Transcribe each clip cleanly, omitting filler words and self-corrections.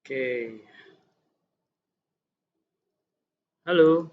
Oke, halo.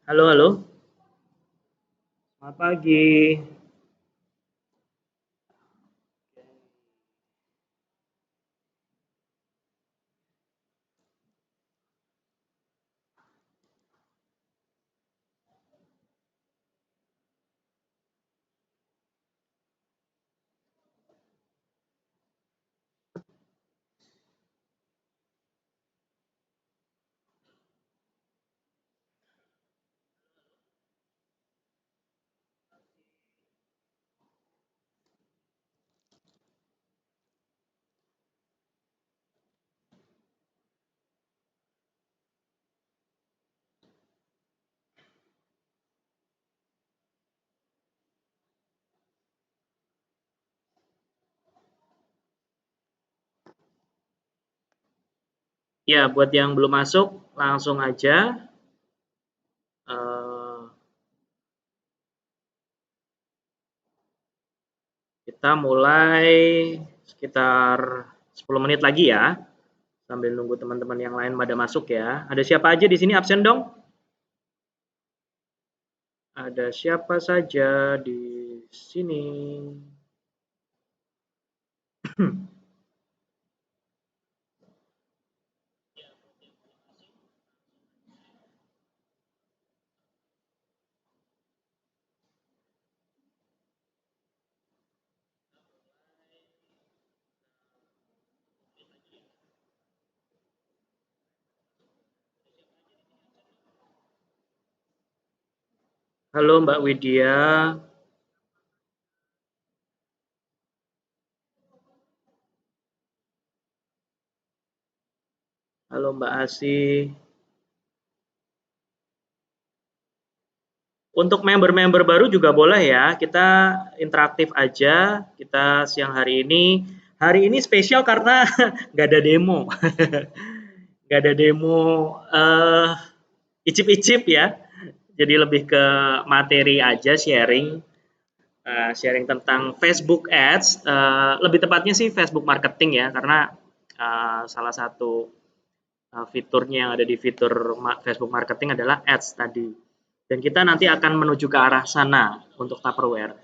Halo, halo. Selamat pagi. Ya, buat yang belum masuk, langsung aja. eh, kita mulai sekitar 10 menit lagi ya, sambil nunggu teman-teman yang lain pada masuk ya. Ada siapa aja di sini absen dong? Ada siapa saja di sini? Halo Mbak Widya, halo Mbak Asi. Untuk member-member baru juga boleh ya, kita interaktif aja. Kita siang hari ini spesial karena nggak ada demo, nggak ada demo eh, icip-icip ya. Jadi lebih ke materi aja sharing, sharing tentang Facebook Ads. Lebih tepatnya sih Facebook Marketing ya, karena salah satu fiturnya yang ada di fitur Facebook Marketing adalah Ads tadi. Dan kita nanti akan menuju ke arah sana untuk Tupperware.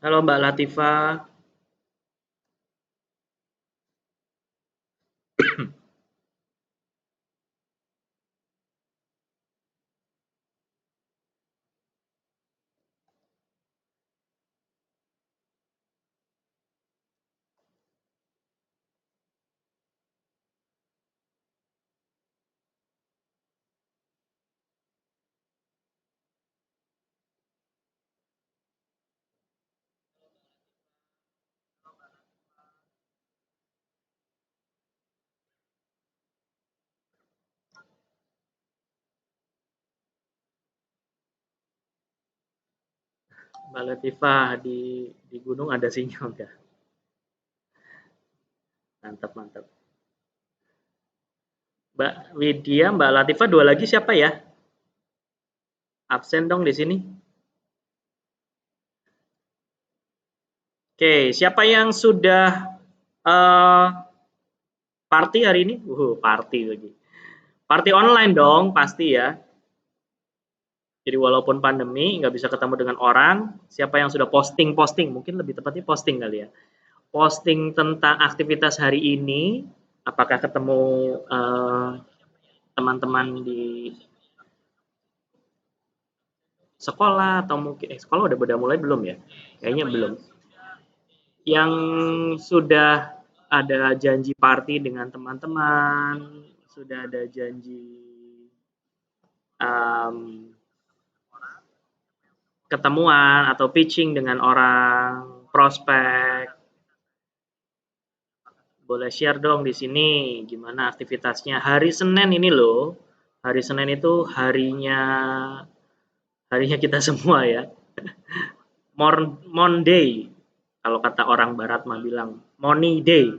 Halo Mbak Latifah. Mbak Latifah di gunung ada sinyal nggak? Mantap mantap. Mbak Widya, Mbak Latifah dua lagi siapa ya? Absen dong di sini. Oke, siapa yang sudah eh party hari ini? Party lagi. Party online dong, pasti ya. Jadi walaupun pandemi nggak bisa ketemu dengan orang, siapa yang sudah posting-posting, mungkin lebih tepatnya posting kali ya. Posting tentang aktivitas hari ini, apakah ketemu teman-teman di sekolah atau mungkin sekolah udah mulai belum ya? Kayaknya belum. Yang sudah ada janji party dengan teman-teman, sudah ada janji um, ketemuan atau pitching dengan orang prospek. Boleh share dong di sini gimana aktivitasnya hari Senin ini loh. Hari Senin itu harinya kita semua ya. Monday kalau kata orang barat mah bilang money day.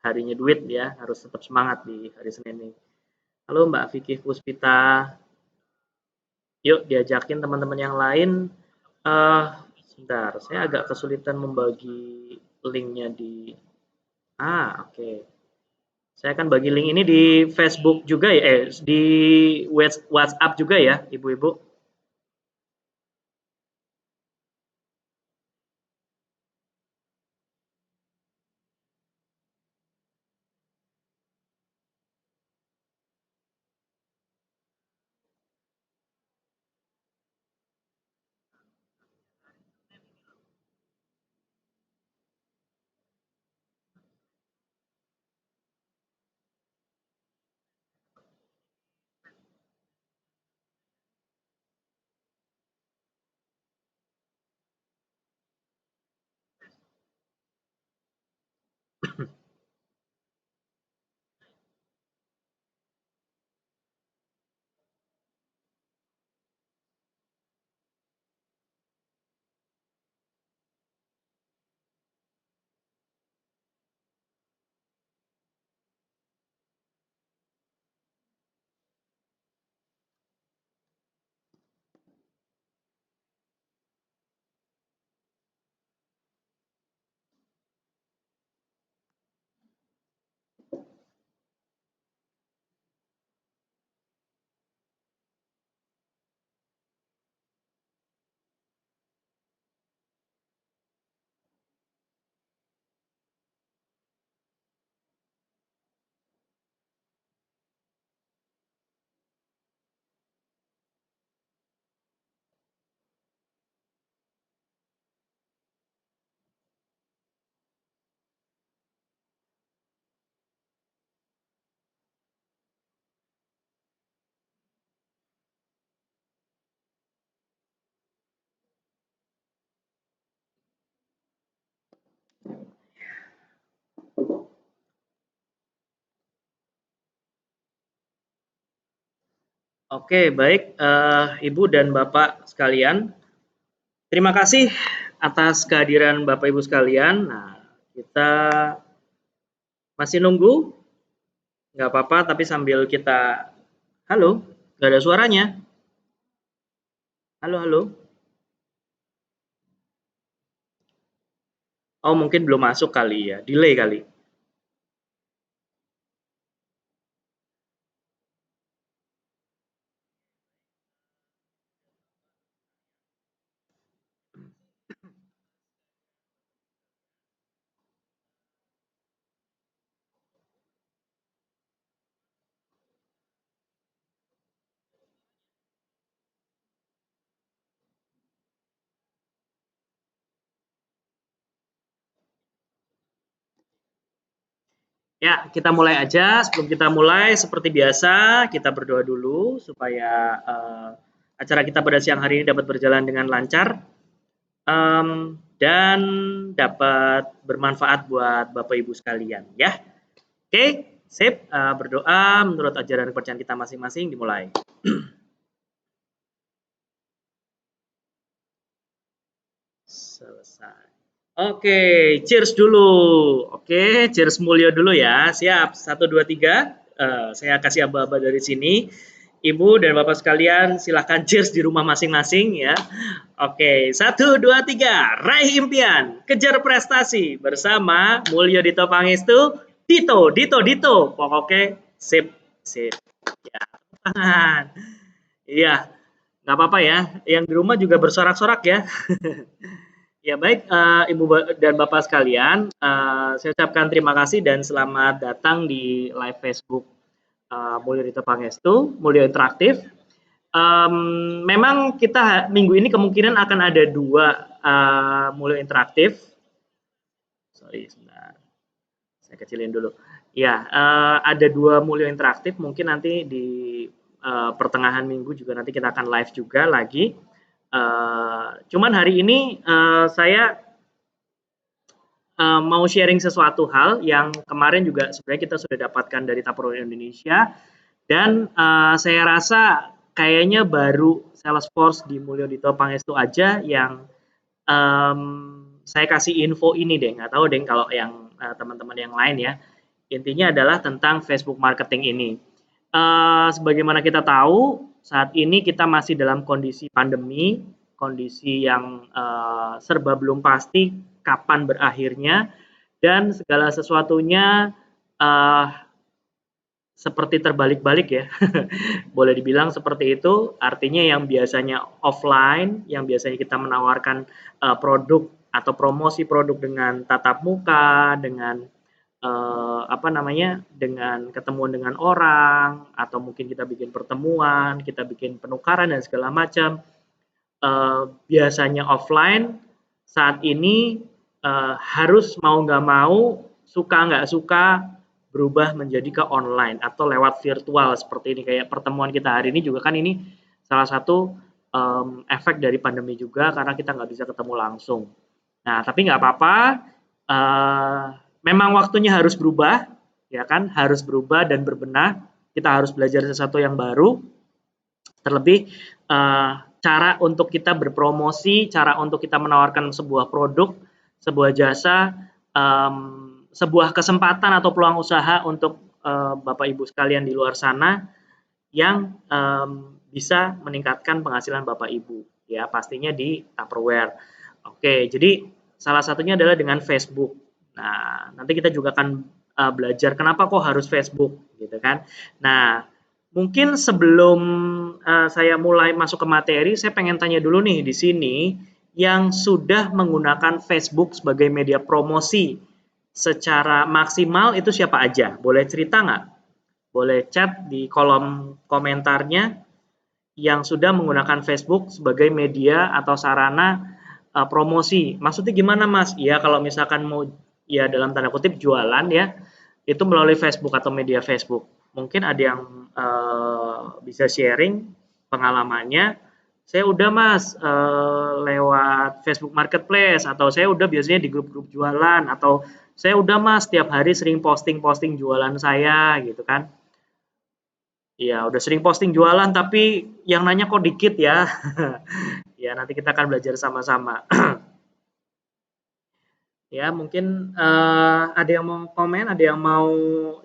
Harinya duit ya, harus tetap semangat di hari Senin ini. Halo Mbak Vicky Puspita, yuk diajakin teman-teman yang lain. Sebentar, saya agak kesulitan membagi linknya di. Oke. Okay. Saya akan bagi link ini di Facebook juga ya, di WhatsApp juga ya, ibu-ibu. Oke, baik, Ibu dan Bapak sekalian. Terima kasih atas kehadiran Bapak Ibu sekalian. Nah, kita masih nunggu, nggak apa-apa, tapi sambil kita, halo, nggak ada suaranya. Halo, halo. Oh, mungkin belum masuk kali ya, delay kali. Ya, kita mulai aja. Sebelum kita mulai, seperti biasa, kita berdoa dulu supaya acara kita pada siang hari ini dapat berjalan dengan lancar dan dapat bermanfaat buat Bapak Ibu sekalian, ya. Oke, sip. Berdoa menurut ajaran kepercayaan kita masing-masing dimulai. Selesai. Oke, cheers dulu. Oke, cheers Mulyo dulu ya. Siap. 1, 2, 3. Saya kasih aba-aba dari sini. Ibu dan Bapak sekalian silahkan cheers di rumah masing-masing ya. Oke, 1, 2, 3. Raih impian, kejar prestasi bersama Mulyo Dito Pangestu. Dito, Dito, Dito. Pokoknya sip, sip. Ya, tangan. Iya, nggak apa-apa ya. Yang di rumah juga bersorak-sorak ya. Ya baik, Ibu dan Bapak sekalian, saya ucapkan terima kasih dan selamat datang di live Facebook Mulyo Dito Pangestu, Mulyo Interaktif. Memang kita minggu ini kemungkinan akan ada 2 Mulyo Interaktif. Sorry sebentar, saya kecilin dulu. Ya, ada 2 Mulyo Interaktif, mungkin nanti di pertengahan minggu juga nanti kita akan live juga lagi. Cuman hari ini saya mau sharing sesuatu hal yang kemarin juga sebenarnya kita sudah dapatkan dari Tupperware Indonesia dan saya rasa kayaknya baru Salesforce di Mulyo Dito Pangestu aja yang saya kasih info ini deh, nggak tahu deh kalau yang teman-teman yang lain ya. Intinya adalah tentang Facebook marketing ini. Sebagaimana kita tahu, saat ini kita masih dalam kondisi pandemi, kondisi yang serba belum pasti kapan berakhirnya, dan segala sesuatunya seperti terbalik-balik ya. Boleh dibilang seperti itu, artinya yang biasanya offline, yang biasanya kita menawarkan produk atau promosi produk dengan tatap muka, dengan apa namanya, dengan ketemuan dengan orang, atau mungkin kita bikin pertemuan, kita bikin penukaran dan segala macam. Biasanya offline, saat ini harus mau nggak mau, suka nggak suka, berubah menjadi ke online atau lewat virtual seperti ini. Kayak pertemuan kita hari ini juga kan ini salah satu efek dari pandemi juga karena kita nggak bisa ketemu langsung. Nah, tapi nggak apa-apa. Memang waktunya harus berubah, ya kan? Harus berubah dan berbenah. Kita harus belajar sesuatu yang baru. Terlebih cara untuk kita berpromosi, cara untuk kita menawarkan sebuah produk, sebuah jasa, sebuah kesempatan atau peluang usaha untuk Bapak Ibu sekalian di luar sana yang bisa meningkatkan penghasilan Bapak Ibu, ya pastinya di Tupperware. Oke, jadi salah satunya adalah dengan Facebook. Nah, nanti kita juga akan belajar kenapa kok harus Facebook, gitu kan. Nah, mungkin sebelum saya mulai masuk ke materi, saya pengen tanya dulu nih di sini, yang sudah menggunakan Facebook sebagai media promosi secara maksimal itu siapa aja? Boleh cerita nggak? Boleh chat di kolom komentarnya yang sudah menggunakan Facebook sebagai media atau sarana promosi. Maksudnya gimana Mas? Ya kalau misalkan mau ya dalam tanda kutip jualan ya, itu melalui Facebook atau media Facebook. Mungkin ada yang bisa sharing pengalamannya. Saya udah Mas lewat Facebook Marketplace atau saya udah biasanya di grup-grup jualan atau saya udah Mas tiap hari sering posting-posting jualan saya gitu kan. Iya, udah sering posting jualan tapi yang nanya kok dikit ya. Ya, nanti kita akan belajar sama-sama. Ya, mungkin ada yang mau komen, ada yang mau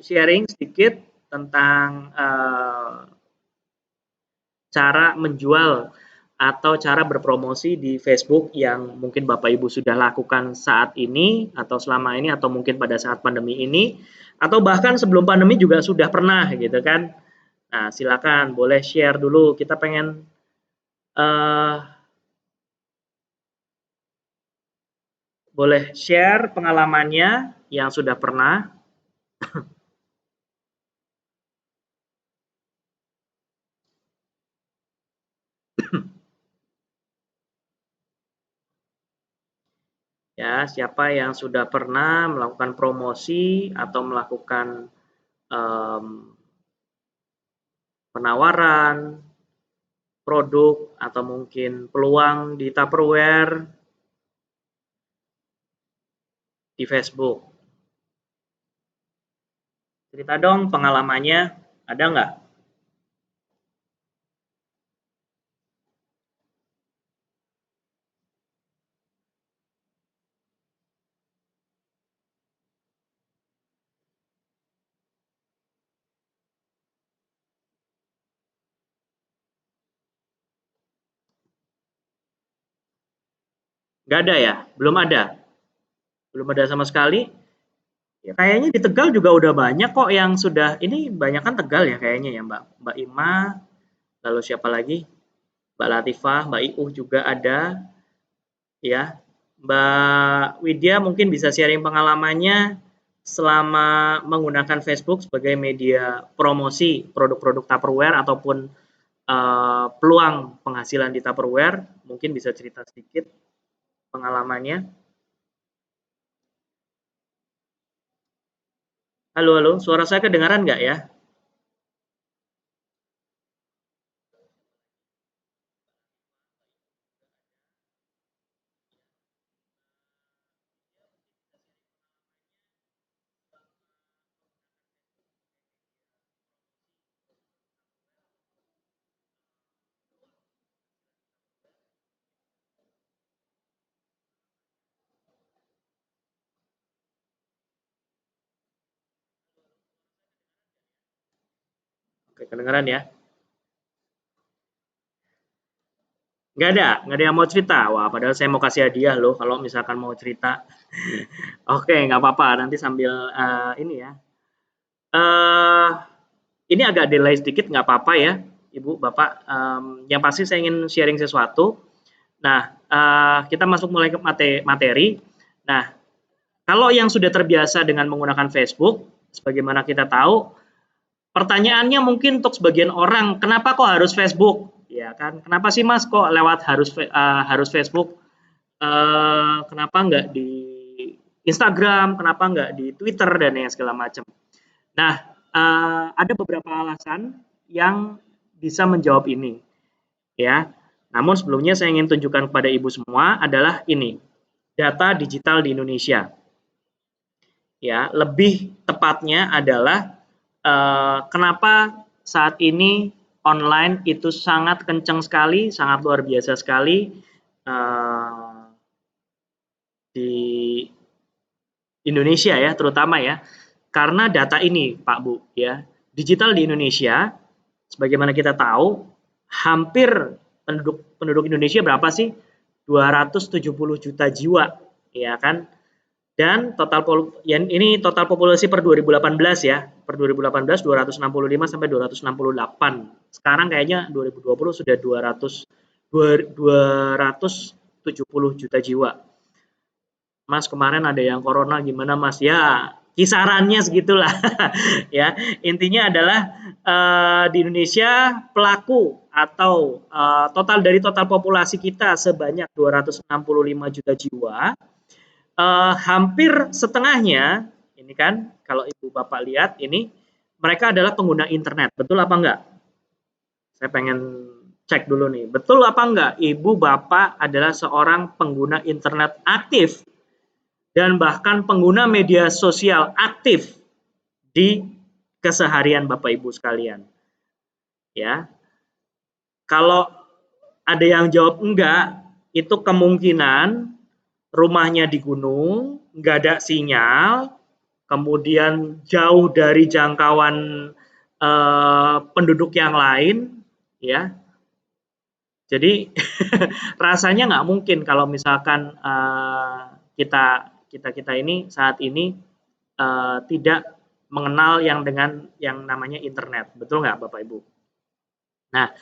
sharing sedikit tentang cara menjual atau cara berpromosi di Facebook yang mungkin Bapak Ibu sudah lakukan saat ini atau selama ini atau mungkin pada saat pandemi ini atau bahkan sebelum pandemi juga sudah pernah gitu kan. Nah, silakan boleh share dulu. Kita pengen uh, boleh share pengalamannya yang sudah pernah. Ya, siapa yang sudah pernah melakukan promosi atau melakukan penawaran produk atau mungkin peluang di Tupperware di Facebook. Cerita dong pengalamannya, ada nggak? Nggak ada ya? Belum ada? Belum ada sama sekali? Ya, kayaknya di Tegal juga udah banyak kok yang sudah, ini banyak kan Tegal ya kayaknya ya Mbak, Mbak Ima, lalu siapa lagi? Mbak Latifah, Mbak Iu juga ada, ya. Mbak Widya mungkin bisa sharing pengalamannya selama menggunakan Facebook sebagai media promosi produk-produk Tupperware ataupun peluang penghasilan di Tupperware. Mungkin bisa cerita sedikit pengalamannya. Halo, halo, suara saya kedengaran nggak ya? Oke, kedengaran ya? Nggak ada yang mau cerita. Wah, padahal saya mau kasih hadiah loh kalau misalkan mau cerita. Oke, nggak apa-apa. Nanti sambil ini ya. Eh, ini agak delay sedikit, nggak apa-apa ya, Ibu, Bapak. Yang pasti saya ingin sharing sesuatu. Nah, kita masuk mulai ke materi. Nah, kalau yang sudah terbiasa dengan menggunakan Facebook, sebagaimana kita tahu, pertanyaannya mungkin untuk sebagian orang, kenapa kok harus Facebook? Ya kan, kenapa sih Mas kok lewat harus Facebook? Kenapa nggak di Instagram? Kenapa nggak di Twitter dan yang segala macam? Nah, ada beberapa alasan yang bisa menjawab ini, ya. Namun sebelumnya saya ingin tunjukkan kepada ibu semua adalah ini, data digital di Indonesia. Ya, lebih tepatnya adalah kenapa saat ini online itu sangat kencang sekali, sangat luar biasa sekali di Indonesia ya, terutama ya. Karena data ini, Pak Bu, ya, digital di Indonesia, sebagaimana kita tahu, hampir penduduk penduduk Indonesia berapa sih? 270 juta jiwa, ya kan? Dan ini total populasi per 2018 ya. Per 2018 265 sampai 268. Sekarang kayaknya 2020 sudah 270 juta jiwa. Mas kemarin ada yang corona gimana Mas? Ya, kisarannya segitulah. Ya, intinya adalah di Indonesia pelaku atau total dari total populasi kita sebanyak 265 juta jiwa, hampir setengahnya ini kan kalau ibu bapak lihat ini mereka adalah pengguna internet, betul apa enggak? Saya pengen cek dulu nih, betul apa enggak ibu bapak adalah seorang pengguna internet aktif dan bahkan pengguna media sosial aktif di keseharian bapak ibu sekalian, ya. Kalau ada yang jawab enggak, itu kemungkinan rumahnya di gunung, nggak ada sinyal, kemudian jauh dari jangkauan penduduk yang lain, ya. Jadi rasanya nggak mungkin kalau misalkan kita kita kita ini saat ini tidak mengenal yang dengan yang namanya internet, betul nggak Bapak Ibu? Nah,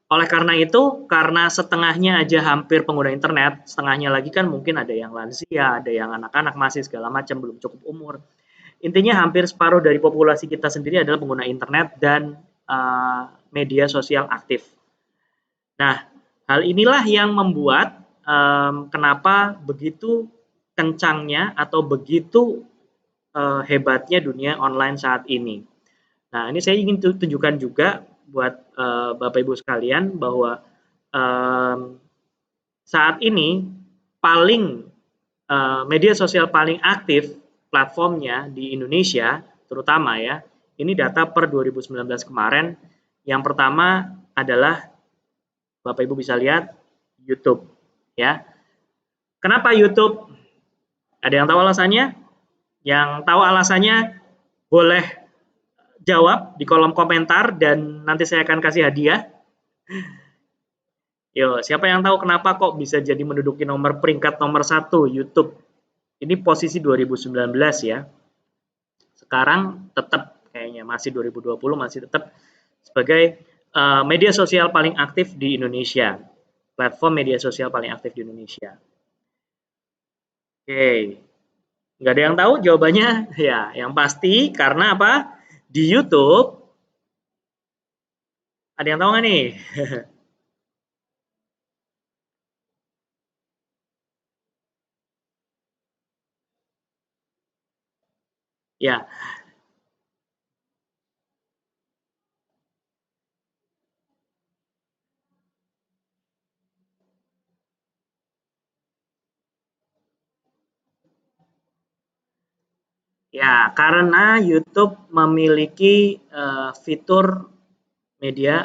oleh karena itu, karena setengahnya aja hampir pengguna internet, setengahnya lagi kan mungkin ada yang lansia, ada yang anak-anak masih segala macam belum cukup umur. Intinya hampir separuh dari populasi kita sendiri adalah pengguna internet dan media sosial aktif. Nah, hal inilah yang membuat kenapa begitu kencangnya atau begitu hebatnya dunia online saat ini. Nah, ini saya ingin tunjukkan juga buat Bapak Ibu sekalian bahwa saat ini paling media sosial paling aktif platformnya di Indonesia terutama ya, ini data per 2019 kemarin. Yang pertama adalah Bapak Ibu bisa lihat YouTube ya. Kenapa YouTube? Ada yang tahu alasannya? Yang tahu alasannya boleh jawab di kolom komentar dan nanti saya akan kasih hadiah. Yo, siapa yang tahu kenapa kok bisa jadi menduduki peringkat nomor 1 YouTube? Ini posisi 2019 ya. Sekarang tetap kayaknya masih 2020 masih tetap sebagai media sosial paling aktif di Indonesia. Platform media sosial paling aktif di Indonesia. Oke. Nggak ada yang tahu jawabannya? Ya, yang pasti karena apa? Di YouTube ada yang tahu nggak nih? Ya, ya karena YouTube memiliki fitur media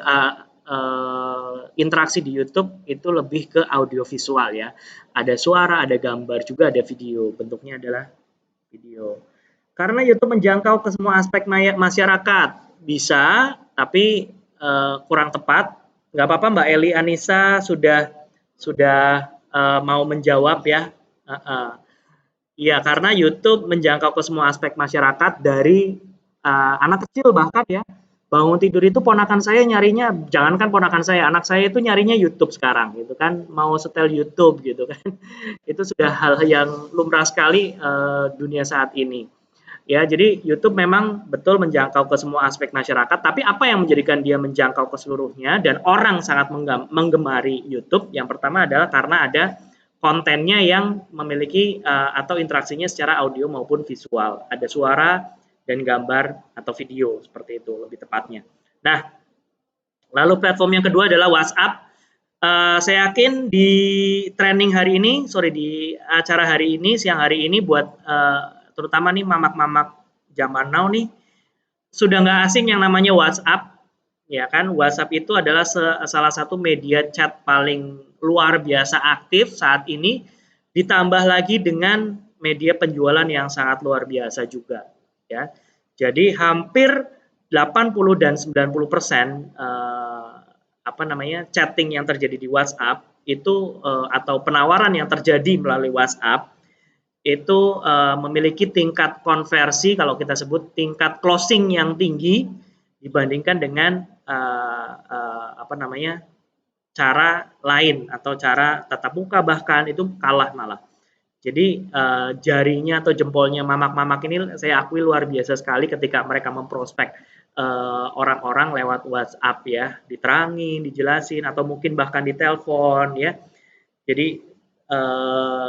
interaksi di YouTube itu lebih ke audio visual ya. Ada suara, ada gambar juga, ada video. Bentuknya adalah video. Karena YouTube menjangkau ke semua aspek masyarakat. Bisa, tapi kurang tepat. Nggak apa-apa Mbak Eli Anissa sudah mau menjawab ya. Iya, karena YouTube menjangkau ke semua aspek masyarakat dari anak kecil bahkan ya. Bangun tidur itu ponakan saya nyarinya, jangankan ponakan saya, anak saya itu nyarinya YouTube sekarang gitu kan, mau setel YouTube gitu kan. Itu sudah hal yang lumrah sekali dunia saat ini. Ya, jadi YouTube memang betul menjangkau ke semua aspek masyarakat, tapi apa yang menjadikan dia menjangkau ke seluruhnya dan orang sangat menggemari YouTube? Yang pertama adalah karena ada kontennya yang memiliki atau interaksinya secara audio maupun visual. Ada suara dan gambar atau video seperti itu lebih tepatnya. Nah, lalu platform yang kedua adalah WhatsApp. Saya yakin di training hari ini, di acara hari ini, siang hari ini buat terutama nih mamak-mamak zaman now nih, sudah nggak asing yang namanya WhatsApp, ya kan? WhatsApp itu adalah salah satu media chat paling luar biasa aktif saat ini, ditambah lagi dengan media penjualan yang sangat luar biasa juga, ya. Jadi hampir 80 dan 90% apa namanya chatting yang terjadi di WhatsApp itu atau penawaran yang terjadi melalui WhatsApp itu memiliki tingkat konversi kalau kita sebut tingkat closing yang tinggi dibandingkan dengan apa namanya cara lain atau cara tatap muka bahkan itu kalah malah. Jadi jarinya atau jempolnya mamak-mamak ini saya akui luar biasa sekali ketika mereka memprospek orang-orang lewat WhatsApp ya, diterangin, dijelasin atau mungkin bahkan ditelepon ya. Jadi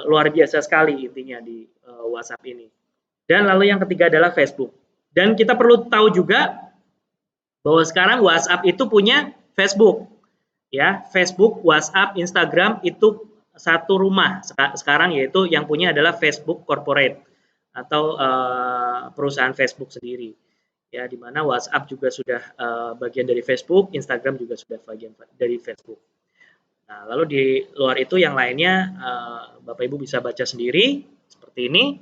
luar biasa sekali intinya di WhatsApp ini. Dan lalu yang ketiga adalah Facebook. Dan kita perlu tahu juga bahwa sekarang WhatsApp itu punya Facebook. Ya, Facebook, WhatsApp, Instagram itu satu rumah sekarang, yaitu yang punya adalah Facebook Corporate atau perusahaan Facebook sendiri. Ya, di mana WhatsApp juga sudah bagian dari Facebook, Instagram juga sudah bagian dari Facebook. Nah, lalu di luar itu yang lainnya Bapak Ibu bisa baca sendiri seperti ini.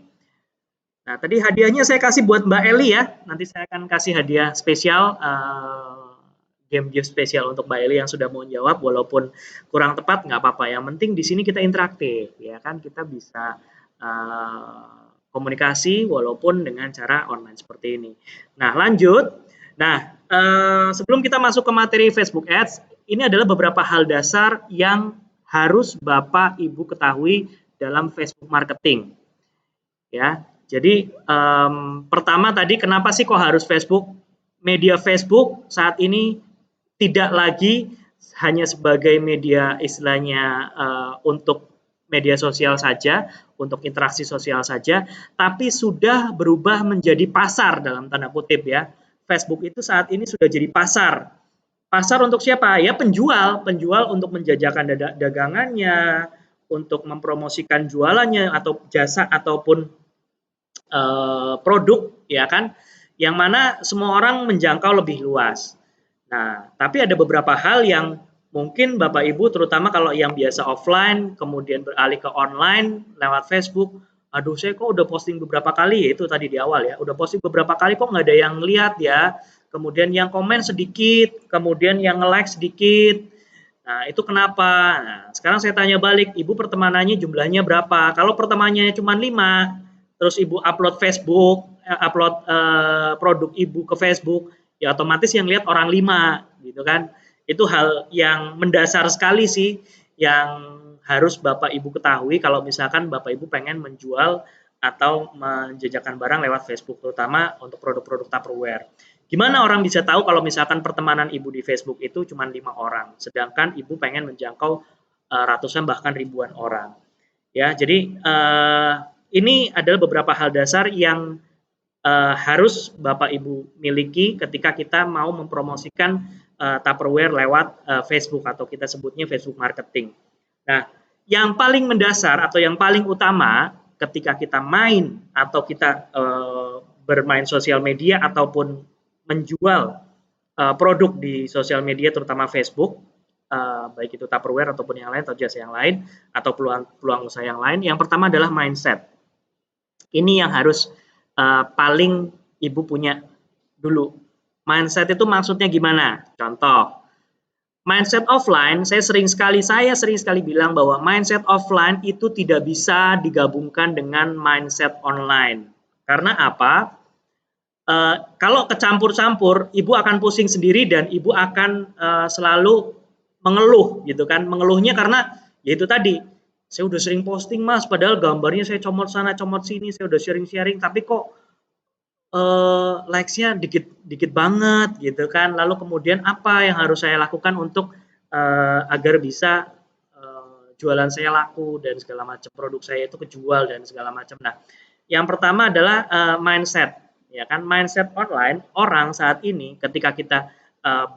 Nah, tadi hadiahnya saya kasih buat Mbak Eli ya. Nanti saya akan kasih hadiah spesial game gift spesial untuk Mbak Eli yang sudah mau jawab walaupun kurang tepat nggak apa-apa. Yang penting di sini kita interaktif ya kan, kita bisa komunikasi walaupun dengan cara online seperti ini. Nah, lanjut. Nah, sebelum kita masuk ke materi Facebook Ads, ini adalah beberapa hal dasar yang harus Bapak Ibu ketahui dalam Facebook marketing. Ya, jadi pertama tadi kenapa sih kok harus Facebook? Media Facebook saat ini tidak lagi hanya sebagai media istilahnya untuk media sosial saja, untuk interaksi sosial saja, tapi sudah berubah menjadi pasar dalam tanda kutip ya. Facebook itu saat ini sudah jadi pasar. Pasar untuk siapa? Ya penjual, penjual untuk menjajakan dagangannya, untuk mempromosikan jualannya atau jasa ataupun produk, ya kan? Yang mana semua orang menjangkau lebih luas. Nah, tapi ada beberapa hal yang mungkin Bapak Ibu terutama kalau yang biasa offline kemudian beralih ke online lewat Facebook, aduh saya kok udah posting beberapa kali ya itu tadi di awal ya, udah posting beberapa kali kok nggak ada yang lihat ya, kemudian yang komen sedikit, kemudian yang nge-like sedikit. Nah, itu kenapa? Nah, sekarang saya tanya balik, Ibu pertemanannya jumlahnya berapa? Kalau pertemanannya cuma 5, terus Ibu upload Facebook, upload produk Ibu ke Facebook, ya otomatis yang lihat orang 5, gitu kan. Itu hal yang mendasar sekali sih yang harus Bapak Ibu ketahui kalau misalkan Bapak Ibu pengen menjual atau menjajakan barang lewat Facebook, terutama untuk produk-produk Tupperware. Gimana orang bisa tahu kalau misalkan pertemanan Ibu di Facebook itu cuma 5 orang, sedangkan Ibu pengen menjangkau ratusan bahkan ribuan orang. Ya, jadi ini adalah beberapa hal dasar yang harus Bapak Ibu miliki ketika kita mau mempromosikan Tupperware lewat Facebook atau kita sebutnya Facebook marketing. Nah, yang paling mendasar atau yang paling utama ketika kita main atau kita bermain sosial media ataupun menjual produk di sosial media terutama Facebook, baik itu Tupperware ataupun yang lain atau jasa yang lain atau peluang usaha yang lain. Yang pertama adalah mindset. Ini yang harus paling Ibu punya dulu. Mindset itu maksudnya gimana? Contoh, mindset offline, saya sering sekali bilang bahwa mindset offline itu tidak bisa digabungkan dengan mindset online. Karena apa? Kalau kecampur-campur, Ibu akan pusing sendiri dan Ibu akan selalu mengeluh gitu kan. Mengeluhnya karena ya itu tadi, saya udah sering posting Mas, padahal gambarnya saya comot sana, comot sini, saya udah sharing-sharing, tapi kok likes-nya dikit banget gitu kan. Lalu kemudian apa yang harus saya lakukan untuk agar bisa jualan saya laku dan segala macam, produk saya itu kejual dan segala macam. Nah, yang pertama adalah mindset, ya kan? Mindset online, orang saat ini ketika kita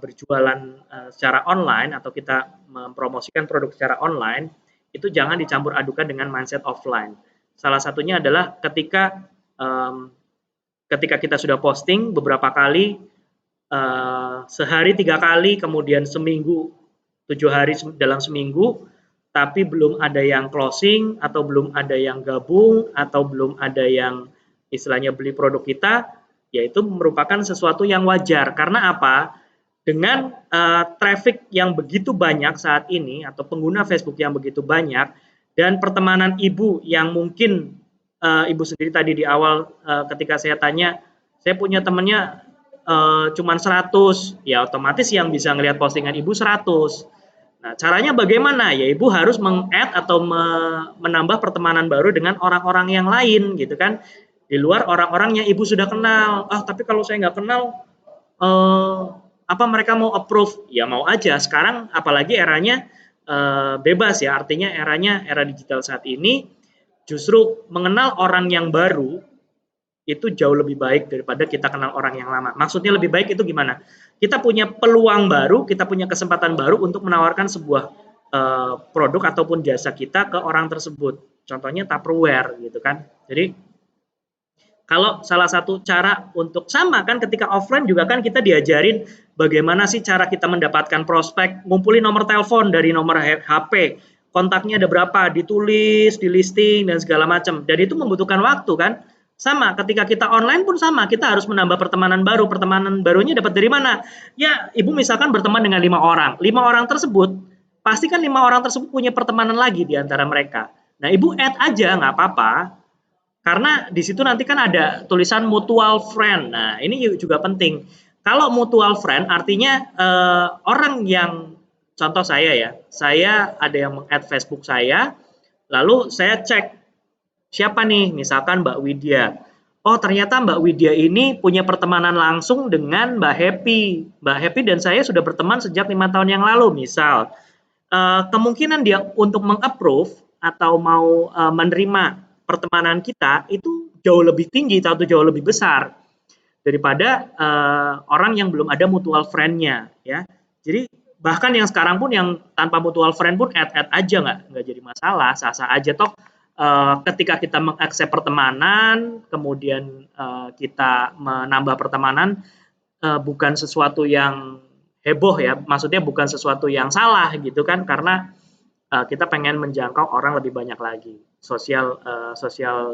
berjualan secara online atau kita mempromosikan produk secara online, itu jangan dicampur adukan dengan mindset offline. Salah satunya adalah ketika kita sudah posting beberapa kali, sehari 3 kali, kemudian seminggu 7 hari dalam seminggu, tapi belum ada yang closing atau belum ada yang gabung atau belum ada yang istilahnya beli produk kita, yaitu merupakan sesuatu yang wajar. Karena apa? Dengan traffic yang begitu banyak saat ini atau pengguna Facebook yang begitu banyak dan pertemanan Ibu yang mungkin Ibu sendiri tadi di awal ketika saya tanya, saya punya temannya cuman 100, ya otomatis yang bisa ngelihat postingan Ibu 100. Nah, caranya bagaimana? Ya Ibu harus meng-add atau menambah pertemanan baru dengan orang-orang yang lain gitu kan. Di luar orang-orang yang Ibu sudah kenal. Ah, tapi kalau saya nggak kenal, apa mereka mau approve? Ya mau aja. Sekarang apalagi eranya bebas ya, artinya era digital saat ini justru mengenal orang yang baru itu jauh lebih baik daripada kita kenal orang yang lama. Maksudnya lebih baik itu gimana? Kita punya peluang baru, kita punya kesempatan baru untuk menawarkan sebuah produk ataupun jasa kita ke orang tersebut. Contohnya Tupperware gitu kan. Jadi kalau salah satu cara untuk sama kan ketika offline juga kan kita diajarin bagaimana sih cara kita mendapatkan prospek, ngumpulin nomor telepon dari nomor HP, kontaknya ada berapa, ditulis, di listing dan segala macam. Dan itu membutuhkan waktu kan. Sama, ketika kita online pun sama, kita harus menambah pertemanan baru. Pertemanan barunya dapat dari mana? Ya, Ibu misalkan berteman dengan 5 orang. 5 orang tersebut, pasti kan 5 orang tersebut punya pertemanan lagi di antara mereka. Nah, Ibu add aja, nggak apa-apa. Karena di situ nanti kan ada tulisan mutual friend. Nah, ini juga penting. Kalau mutual friend artinya orang yang, contoh saya ya, saya ada yang meng-add Facebook saya, lalu saya cek siapa nih, misalkan Mbak Widya. Oh ternyata Mbak Widya ini punya pertemanan langsung dengan Mbak Happy. Mbak Happy dan saya sudah berteman sejak 5 tahun yang lalu misal. Kemungkinan dia untuk meng-approve atau mau menerima pertemanan kita itu jauh lebih tinggi atau jauh lebih besar daripada orang yang belum ada mutual friend-nya ya. Jadi bahkan yang sekarang pun yang tanpa mutual friend pun add aja nggak jadi masalah, sah-sah aja toh. Ketika kita mengakses pertemanan, kemudian kita menambah pertemanan, bukan sesuatu yang heboh ya, maksudnya bukan sesuatu yang salah gitu kan, karena kita pengen menjangkau orang lebih banyak lagi, sosial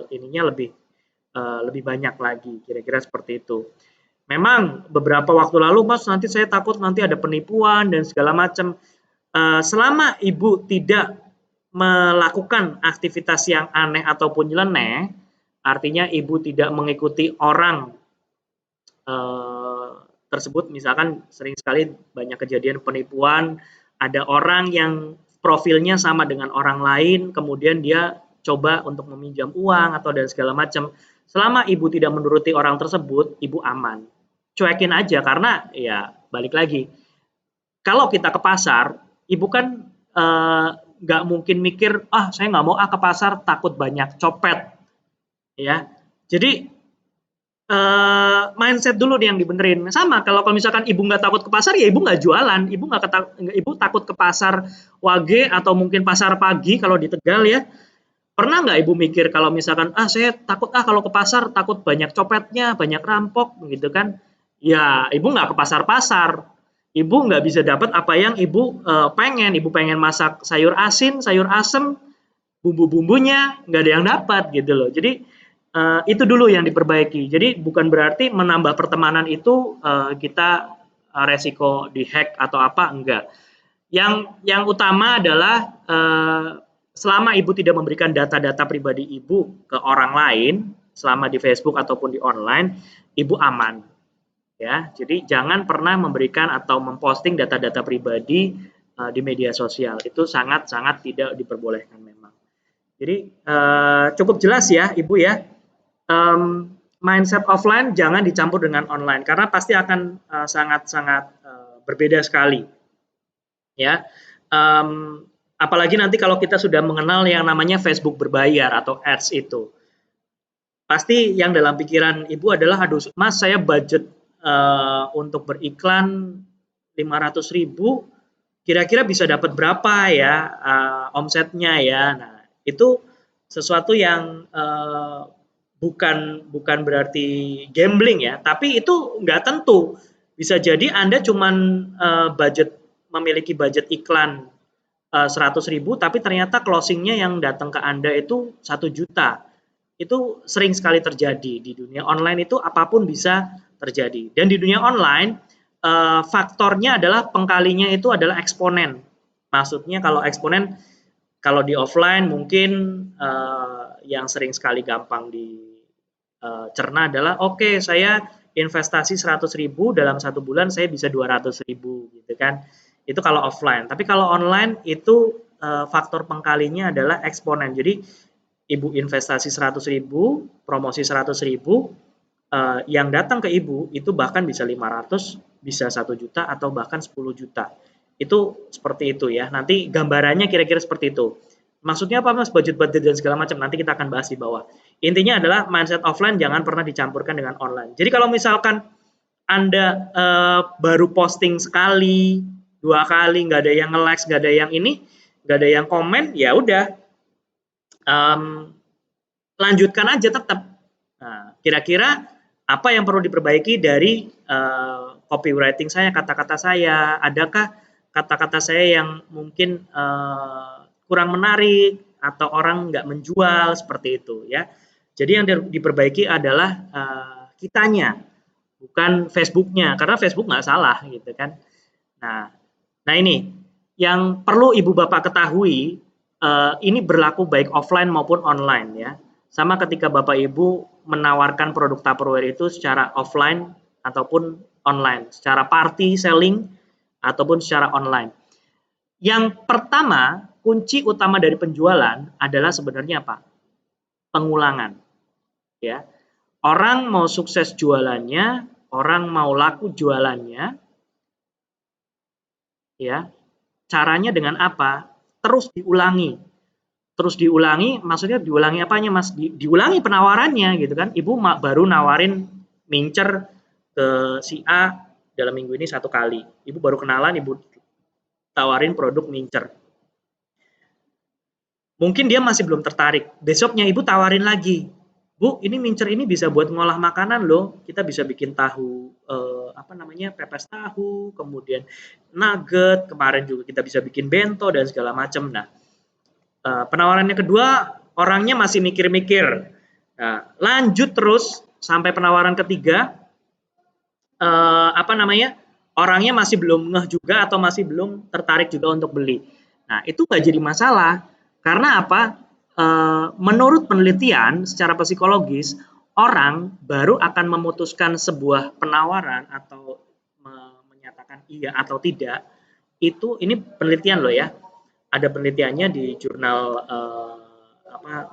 ininya lebih banyak lagi, kira-kira seperti itu. Memang beberapa waktu lalu, Mas, nanti saya takut nanti ada penipuan dan segala macam. Selama Ibu tidak melakukan aktivitas yang aneh ataupun nyeleneh, artinya Ibu tidak mengikuti orang tersebut, misalkan sering sekali banyak kejadian penipuan, ada orang yang profilnya sama dengan orang lain, kemudian dia coba untuk meminjam uang atau dan segala macam. Selama Ibu tidak menuruti orang tersebut, Ibu aman. Cuekin aja karena ya balik lagi. Kalau kita ke pasar, Ibu kan nggak mungkin mikir, ah saya nggak mau ke pasar takut banyak copet, ya. Jadi mindset dulu nih yang dibenerin. Sama kalau misalkan Ibu nggak takut ke pasar, ya Ibu nggak jualan. Ibu takut ke pasar Wage atau mungkin pasar pagi kalau di Tegal ya. Pernah nggak Ibu mikir kalau misalkan, saya takut kalau ke pasar takut banyak copetnya, banyak rampok gitu kan. Ya Ibu nggak ke pasar-pasar. Ibu nggak bisa dapat apa yang Ibu pengen. Ibu pengen masak sayur asin, sayur asem, bumbu-bumbunya nggak ada yang dapat gitu loh. Jadi itu dulu yang diperbaiki. Jadi bukan berarti menambah pertemanan itu kita resiko dihack atau apa, enggak. Yang utama adalah selama Ibu tidak memberikan data-data pribadi Ibu ke orang lain, selama di Facebook ataupun di online, Ibu aman. Ya, jadi jangan pernah memberikan atau memposting data-data pribadi di media sosial. Itu sangat-sangat tidak diperbolehkan memang. Jadi cukup jelas ya Ibu ya. Mindset offline jangan dicampur dengan online karena pasti akan sangat-sangat berbeda sekali ya. Apalagi nanti kalau kita sudah mengenal yang namanya Facebook berbayar atau ads itu, pasti yang dalam pikiran Ibu adalah, aduh Mas saya budget untuk beriklan 500.000, kira-kira bisa dapat berapa ya omsetnya ya. Nah itu sesuatu yang bukan berarti gambling ya, tapi itu nggak tentu. Bisa jadi Anda cuman memiliki budget iklan 100.000, tapi ternyata closingnya yang datang ke Anda itu 1 juta. Itu sering sekali terjadi di dunia online, itu apapun bisa terjadi. Dan di dunia online faktornya adalah pengkalinya itu adalah eksponen. Maksudnya kalau eksponen, kalau di offline mungkin yang sering sekali gampang dicerna adalah oke, saya investasi 100.000 dalam 1 bulan saya bisa 200.000 gitu kan. Itu kalau offline. Tapi kalau online itu faktor pengkalinya adalah eksponen. Jadi Ibu investasi 100.000, promosi 100.000, yang datang ke Ibu itu bahkan bisa 500, bisa 1 juta atau bahkan 10 juta. Itu seperti itu ya. Nanti gambarannya kira-kira seperti itu. Maksudnya apa Mas? Budget-budget dan segala macam. Nanti kita akan bahas di bawah. Intinya adalah mindset offline jangan pernah dicampurkan dengan online. Jadi kalau misalkan Anda baru posting sekali, 2 kali, nggak ada yang nge-like, nggak ada yang ini, nggak ada yang komen, ya udah. Lanjutkan aja tetap. Nah, kira-kira apa yang perlu diperbaiki dari copywriting saya, kata-kata saya? Adakah kata-kata saya yang mungkin kurang menarik atau orang nggak menjual seperti itu ya? Jadi yang diperbaiki adalah kitanya, bukan Facebooknya, karena Facebook nggak salah gitu kan. Nah ini yang perlu Ibu Bapak ketahui, ini berlaku baik offline maupun online ya. Sama ketika Bapak Ibu menawarkan produk Tupperware itu secara offline ataupun online, secara party selling ataupun secara online. Yang pertama, kunci utama dari penjualan adalah sebenarnya apa? Pengulangan. Ya. Orang mau sukses jualannya, orang mau laku jualannya, ya. Caranya dengan apa? Terus diulangi. terus diulangi, maksudnya diulangi apanya Mas? Diulangi penawarannya gitu kan. Ibu baru nawarin mincer ke si A dalam minggu ini 1 kali. Ibu baru kenalan, Ibu tawarin produk mincer. Mungkin dia masih belum tertarik. Besoknya Ibu tawarin lagi. Bu, ini mincer ini bisa buat ngolah makanan loh. Kita bisa bikin tahu, pepes tahu, kemudian nugget, kemarin juga kita bisa bikin bento dan segala macam. Nah, penawarannya kedua, orangnya masih mikir-mikir. Nah, lanjut terus sampai penawaran ketiga, orangnya masih belum ngeh juga atau masih belum tertarik juga untuk beli. Nah, itu nggak jadi masalah. Karena apa? Menurut penelitian secara psikologis, orang baru akan memutuskan sebuah penawaran atau menyatakan iya atau tidak, ini penelitian loh ya. Ada penelitiannya di jurnal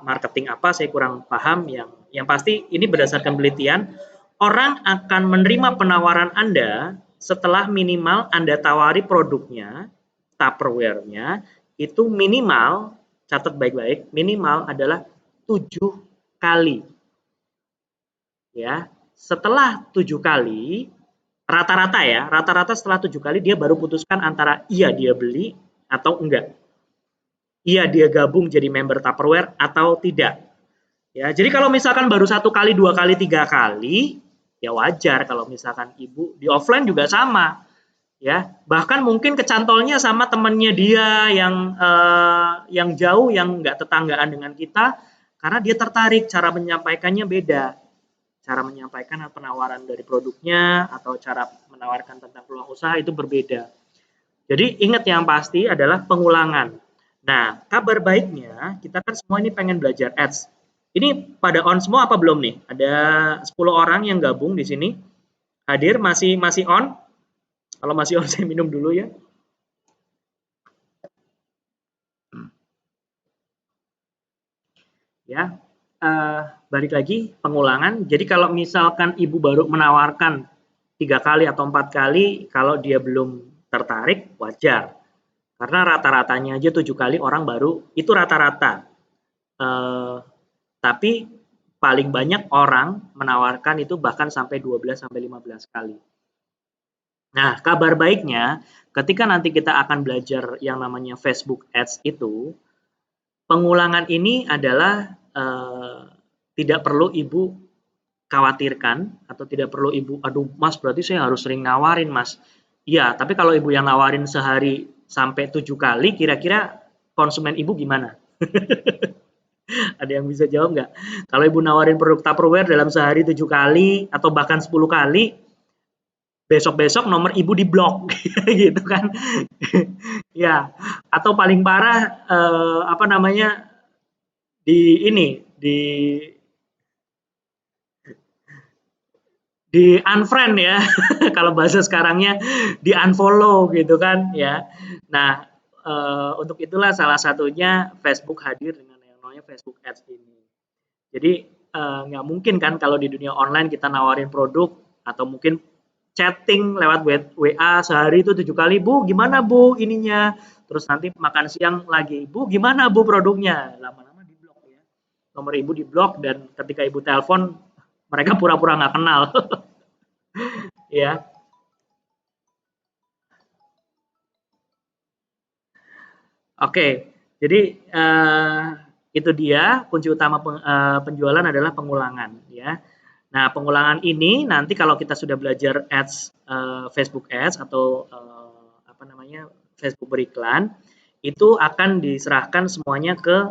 marketing apa, saya kurang paham. Yang pasti ini berdasarkan penelitian, orang akan menerima penawaran Anda setelah minimal Anda tawari produknya, Tupperware-nya, itu minimal, catat baik-baik, minimal adalah 7 kali. Ya, setelah 7 kali, rata-rata setelah 7 kali dia baru putuskan antara iya dia beli atau enggak. Iya dia gabung jadi member Tupperware atau tidak. Ya, jadi kalau misalkan baru 1 kali, 2 kali, 3 kali, ya wajar kalau misalkan ibu di offline juga sama. Ya, bahkan mungkin kecantolnya sama temannya dia yang jauh, yang nggak tetanggaan dengan kita, karena dia tertarik, cara menyampaikannya beda. Cara menyampaikan penawaran dari produknya atau cara menawarkan tentang peluang usaha itu berbeda. Jadi ingat yang pasti adalah pengulangan. Nah, kabar baiknya kita kan semua ini pengen belajar ads. Ini pada on semua apa belum nih? Ada 10 orang yang gabung di sini. Hadir, masih on? Kalau masih on saya minum dulu ya. Ya, balik lagi pengulangan. Jadi kalau misalkan ibu baru menawarkan 3 kali atau 4 kali, kalau dia belum tertarik, wajar. Karena rata-ratanya aja 7 kali orang baru, itu rata-rata. Tapi paling banyak orang menawarkan itu bahkan sampai 12 sampai 15 kali. Nah, kabar baiknya ketika nanti kita akan belajar yang namanya Facebook Ads itu, pengulangan ini adalah tidak perlu ibu khawatirkan atau tidak perlu ibu, aduh mas berarti saya harus sering nawarin mas. Iya, tapi kalau ibu yang nawarin sehari sampai 7 kali, kira-kira konsumen ibu gimana? Ada yang bisa jawab nggak? Kalau ibu nawarin produk Tupperware dalam sehari 7 kali atau bahkan 10 kali, besok-besok nomor ibu diblok gitu kan. Ya, atau paling parah di ini di unfriend ya. Kalau bahasa sekarangnya di unfollow gitu kan ya. Nah, untuk itulah salah satunya Facebook hadir dengan yang namanya Facebook Ads ini. Jadi nggak mungkin kan kalau di dunia online kita nawarin produk atau mungkin chatting lewat WA sehari itu 7 kali, Bu gimana Bu ininya, terus nanti makan siang lagi, Bu gimana Bu produknya, lama-lama diblok ya, nomor ibu diblok dan ketika ibu telepon mereka pura-pura nggak kenal. Ya, oke, jadi itu dia kunci utama penjualan adalah pengulangan ya. Nah, pengulangan ini nanti kalau kita sudah belajar ads, Facebook Ads atau Facebook beriklan, itu akan diserahkan semuanya ke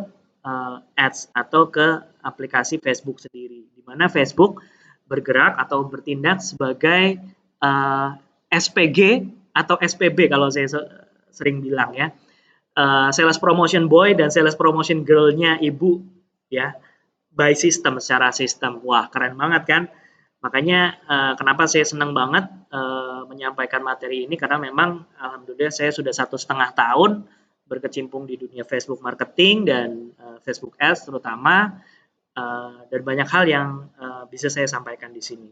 ads atau ke aplikasi Facebook sendiri. Di mana Facebook bergerak atau bertindak sebagai SPG atau SPB kalau saya sering bilang ya. Sales promotion boy dan sales promotion girl-nya ibu ya, by system, secara sistem. Wah, keren banget kan? Makanya kenapa saya senang banget menyampaikan materi ini, karena memang alhamdulillah saya sudah 1,5 tahun berkecimpung di dunia Facebook marketing dan Facebook Ads terutama, dan banyak hal yang bisa saya sampaikan di sini.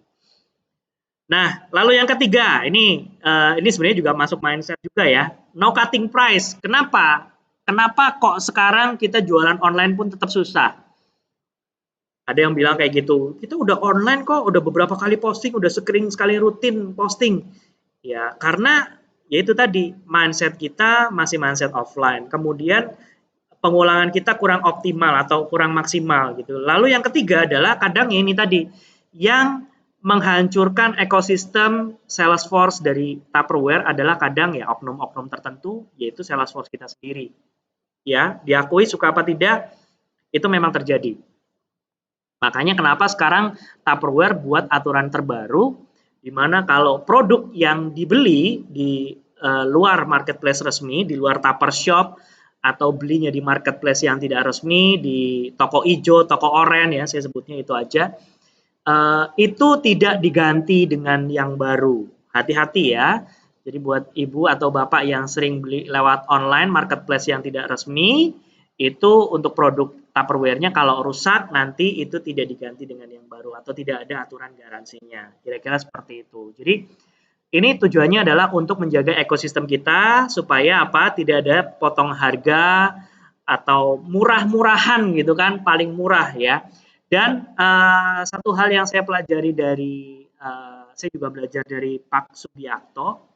Nah, lalu yang ketiga, ini sebenarnya juga masuk mindset juga ya, no cutting price. Kenapa? Kenapa kok sekarang kita jualan online pun tetap susah? Ada yang bilang kayak gitu, kita udah online kok, udah beberapa kali posting, udah sering sekali rutin posting. Ya, karena ya itu tadi, mindset kita masih mindset offline. Kemudian pengulangan kita kurang optimal atau kurang maksimal gitu. Lalu yang ketiga adalah kadang ini tadi, yang menghancurkan ekosistem Salesforce dari Tupperware adalah kadang ya oknum-oknum tertentu, yaitu Salesforce kita sendiri. Ya, diakui suka apa tidak, itu memang terjadi. Makanya kenapa sekarang Tupperware buat aturan terbaru, di mana kalau produk yang dibeli di luar marketplace resmi, di luar Tupper Shop, atau belinya di marketplace yang tidak resmi, di toko hijau, toko oranye ya, saya sebutnya itu aja, itu tidak diganti dengan yang baru. Hati-hati ya. Jadi buat ibu atau bapak yang sering beli lewat online marketplace yang tidak resmi, itu untuk produk Tupperware-nya kalau rusak nanti itu tidak diganti dengan yang baru atau tidak ada aturan garansinya. Kira-kira seperti itu. Jadi ini tujuannya adalah untuk menjaga ekosistem kita supaya apa? Tidak ada potong harga atau murah-murahan gitu kan, paling murah ya. Dan satu hal yang saya pelajari dari saya juga belajar dari Pak Subiakto,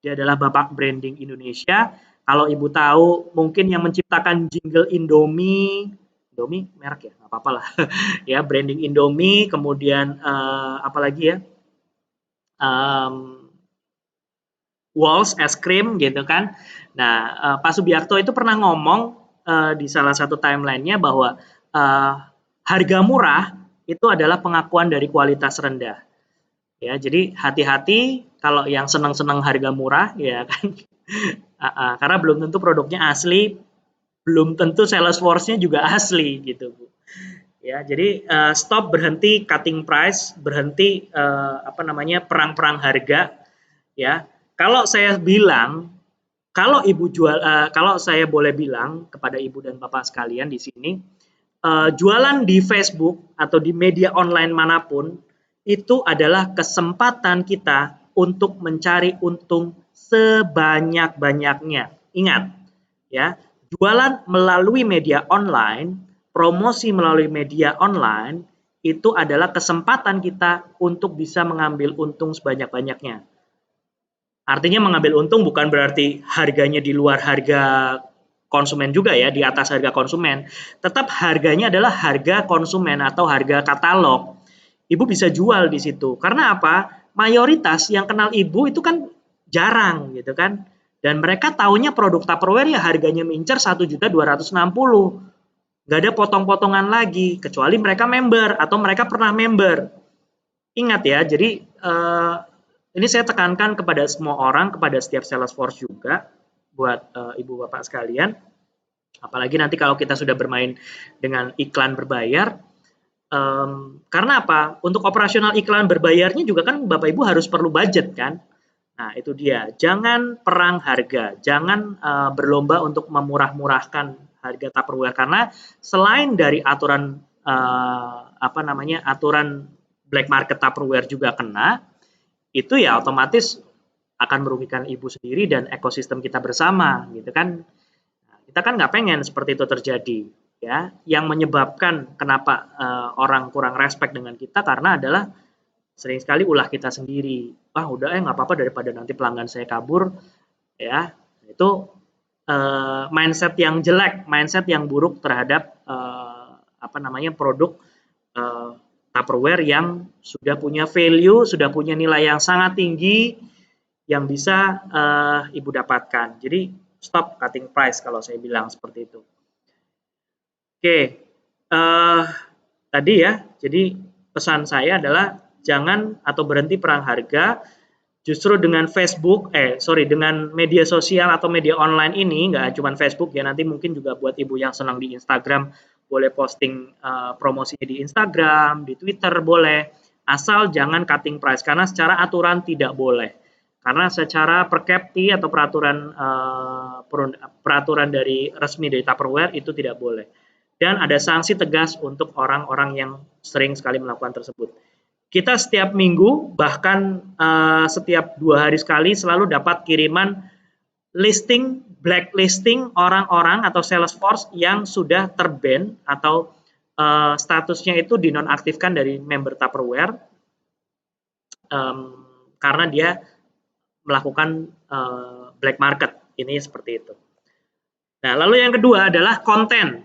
dia adalah Bapak Branding Indonesia. Kalau Ibu tahu, mungkin yang menciptakan jingle Indomie, Indomie merek ya, nggak apa-apa lah. Ya, branding Indomie, kemudian apa lagi ya? Um, Walls es krim gitu kan. Nah, Pak Subiakto itu pernah ngomong di salah satu timeline-nya bahwa harga murah itu adalah pengakuan dari kualitas rendah. Ya, jadi hati-hati kalau yang senang-senang harga murah ya kan. Karena belum tentu produknya asli, belum tentu sales force-nya juga asli gitu, Bu. Ya, jadi stop, berhenti cutting price, berhenti apa namanya perang-perang harga ya. Kalau saya bilang, kalau ibu jual, kalau saya boleh bilang kepada ibu dan bapak sekalian di sini, jualan di Facebook atau di media online manapun itu adalah kesempatan kita untuk mencari untung sebanyak-banyaknya. Ingat, ya, jualan melalui media online, promosi melalui media online itu adalah kesempatan kita untuk bisa mengambil untung sebanyak-banyaknya. Artinya mengambil untung bukan berarti harganya di luar harga konsumen juga ya, di atas harga konsumen. Tetap harganya adalah harga konsumen atau harga katalog. Ibu bisa jual di situ. Karena apa? Mayoritas yang kenal ibu itu kan jarang gitu kan. Dan mereka taunya produk Tupperware ya harganya mincer 1.260.000. Nggak ada potong-potongan lagi, kecuali mereka member atau mereka pernah member. Ingat ya, jadi ini saya tekankan kepada semua orang, kepada setiap Salesforce juga, buat ibu bapak sekalian, apalagi nanti kalau kita sudah bermain dengan iklan berbayar, karena apa? Untuk operasional iklan berbayarnya juga kan bapak ibu harus perlu budget kan. Nah itu dia, jangan perang harga, jangan berlomba untuk memurah-murahkan harga Tupperware karena selain dari aturan apa namanya aturan black market Tupperware juga kena, itu ya otomatis akan merugikan ibu sendiri dan ekosistem kita bersama gitu kan. Nah, kita kan nggak pengen seperti itu terjadi ya. Yang menyebabkan kenapa orang kurang respect dengan kita karena adalah sering sekali ulah kita sendiri. Wah udah nggak apa-apa daripada nanti pelanggan saya kabur ya. Itu mindset yang jelek, mindset yang buruk terhadap apa namanya produk Tupperware yang sudah punya value, sudah punya nilai yang sangat tinggi yang bisa ibu dapatkan. Jadi stop cutting price kalau saya bilang seperti itu. Oke, tadi ya, jadi pesan saya adalah jangan atau berhenti perang harga. Justru dengan Facebook, dengan media sosial atau media online ini, nggak cuma Facebook ya, nanti mungkin juga buat ibu yang senang di Instagram, boleh posting promosinya di Instagram, di Twitter boleh, asal jangan cutting price, karena secara aturan tidak boleh. Karena secara per capita atau peraturan dari resmi dari Tupperware itu tidak boleh. Dan ada sanksi tegas untuk orang-orang yang sering sekali melakukan tersebut. Kita setiap minggu bahkan setiap 2 hari sekali selalu dapat kiriman listing blacklisting orang-orang atau Salesforce yang sudah terban atau statusnya itu dinonaktifkan dari member Tupperware karena dia melakukan black market. Ini seperti itu. Nah, lalu yang kedua adalah konten.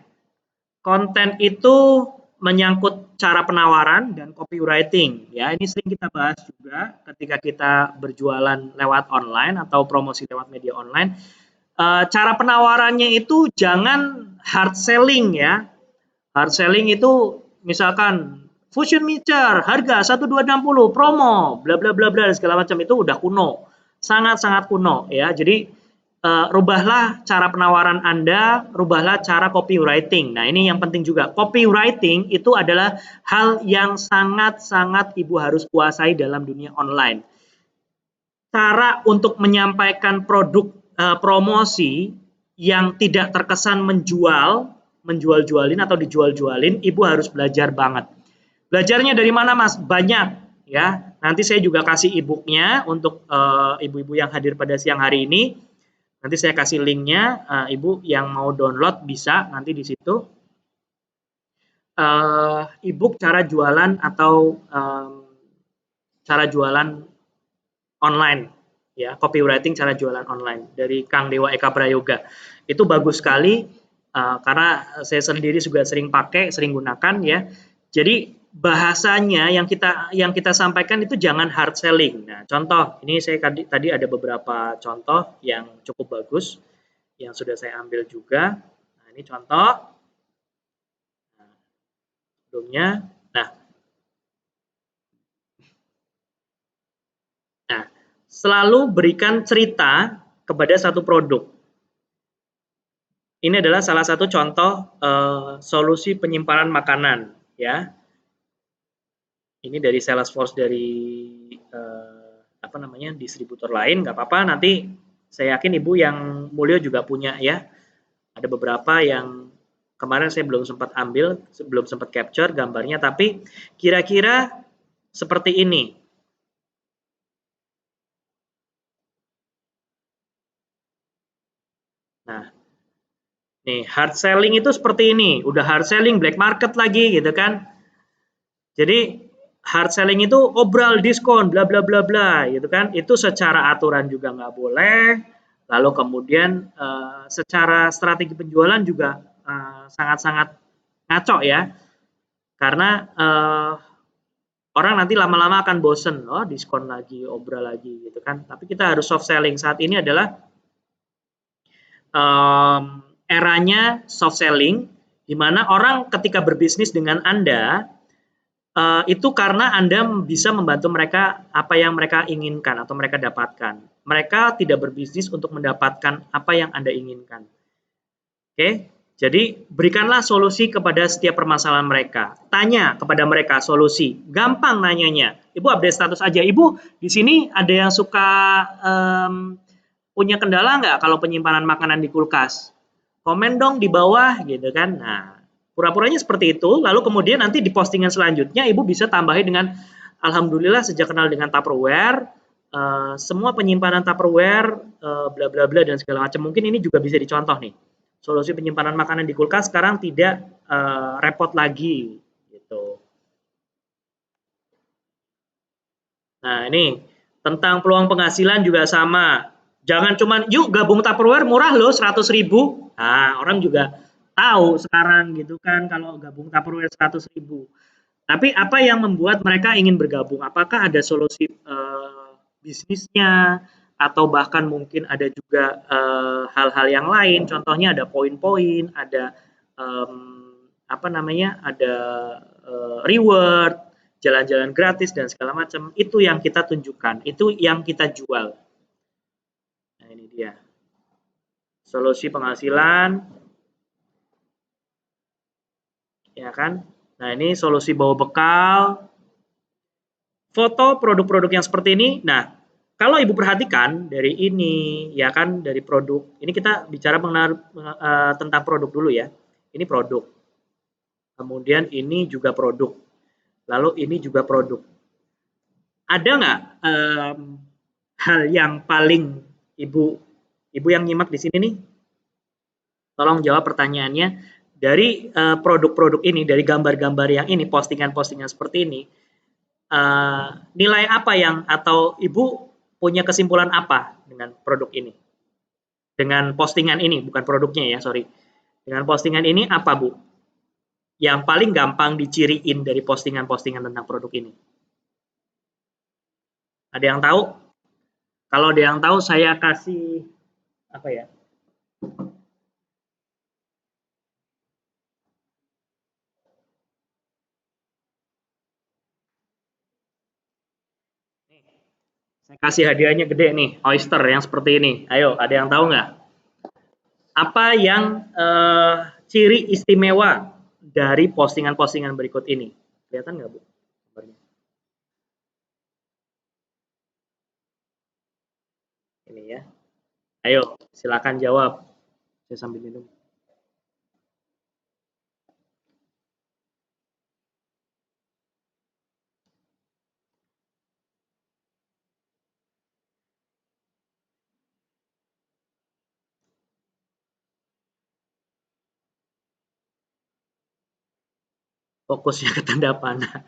Konten itu menyangkut cara penawaran dan copywriting. Ya, ini sering kita bahas juga ketika kita berjualan lewat online atau promosi lewat media online. Cara penawarannya itu jangan hard selling ya. Hard selling itu misalkan Fusion Mixer harga 1260 promo bla bla bla bla segala macam, itu udah kuno. Sangat-sangat kuno ya. Jadi rubahlah cara penawaran Anda, rubahlah cara copywriting. Nah, ini yang penting juga. Copywriting itu adalah hal yang sangat-sangat Ibu harus kuasai dalam dunia online. Cara untuk menyampaikan produk promosi yang tidak terkesan menjual-jualin atau dijual-jualin, Ibu harus belajar banget. Belajarnya dari mana, Mas? Banyak ya. Nanti saya juga kasih e-booknya untuk ibu-ibu yang hadir pada siang hari ini. Nanti saya kasih linknya, Ibu yang mau download bisa nanti di situ. E-book cara jualan atau cara jualan online, ya, copywriting cara jualan online dari Kang Dewa Eka Prayoga. Itu bagus sekali karena saya sendiri juga sering pakai, sering gunakan ya. Jadi bahasanya yang kita sampaikan itu jangan hard selling. Nah, contoh ini saya tadi ada beberapa contoh yang cukup bagus yang sudah saya ambil juga. Nah, ini contoh. Nah, sebelumnya. Nah, selalu berikan cerita kepada satu produk. Ini adalah salah satu contoh solusi penyimpanan makanan ya. Ini dari Salesforce dari distributor lain, nggak apa-apa, nanti saya yakin Ibu yang mulia juga punya ya. Ada beberapa yang kemarin saya belum sempat ambil, belum sempat capture gambarnya, tapi kira-kira seperti ini. Nah, nih hard selling itu seperti ini, udah hard selling, black market lagi gitu kan. Jadi hard selling itu obral diskon bla bla bla bla gitu kan, itu secara aturan juga nggak boleh. Lalu kemudian secara strategi penjualan juga sangat-sangat ngaco ya, karena orang nanti lama-lama akan bosen, oh diskon lagi, obral lagi gitu kan. Tapi kita harus soft selling. Saat ini adalah eranya soft selling, di mana orang ketika berbisnis dengan Anda itu karena Anda bisa membantu mereka apa yang mereka inginkan atau mereka dapatkan. Mereka tidak berbisnis untuk mendapatkan apa yang Anda inginkan. Oke, jadi berikanlah solusi kepada setiap permasalahan mereka. Tanya kepada mereka solusi. Gampang nanyanya. Ibu update status aja. Ibu di sini ada yang suka punya kendala nggak kalau penyimpanan makanan di kulkas? Komen dong di bawah gitu kan. Nah, pura-puranya seperti itu, lalu kemudian nanti di postingan selanjutnya Ibu bisa tambahin dengan alhamdulillah sejak kenal dengan Tupperware, semua penyimpanan Tupperware, bla bla bla dan segala macam. Mungkin ini juga bisa dicontoh nih. Solusi penyimpanan makanan di kulkas sekarang tidak repot lagi gitu. Nah, ini tentang peluang penghasilan juga sama. Jangan cuman yuk gabung Tupperware murah loh 100.000. Nah, orang juga tahu sekarang gitu kan kalau gabung Tupperware 100.000. Tapi apa yang membuat mereka ingin bergabung? Apakah ada solusi bisnisnya atau bahkan mungkin ada juga hal-hal yang lain? Contohnya ada poin-poin, ada ada reward, jalan-jalan gratis dan segala macam. Itu yang kita tunjukkan, itu yang kita jual. Nah, ini dia. Solusi penghasilan. Ya kan? Nah, ini solusi bawa bekal. Foto produk-produk yang seperti ini. Nah, kalau Ibu perhatikan dari ini, ya kan, dari produk. Ini kita bicara tentang produk dulu ya. Ini produk. Kemudian ini juga produk. Lalu ini juga produk. Ada nggak hal yang paling Ibu yang nyimak di sini nih, Tolong jawab pertanyaannya, dari produk-produk ini, dari gambar-gambar yang ini, postingan-postingan seperti ini, nilai apa yang atau Ibu punya kesimpulan apa dengan produk ini? Dengan postingan ini, bukan produknya ya, sorry. Dengan postingan ini apa, Bu? Yang paling gampang diciriin dari postingan-postingan tentang produk ini? Ada yang tahu? Kalau ada yang tahu, saya kasih apa ya? Saya kasih hadiahnya gede nih, oyster yang seperti ini. Ayo, ada yang tahu nggak? Apa yang ciri istimewa dari postingan-postingan berikut ini? Kelihatan nggak, Bu? Ini ya. Ayo, silakan jawab. Saya sambil minum. Fokusnya ke tanda panah.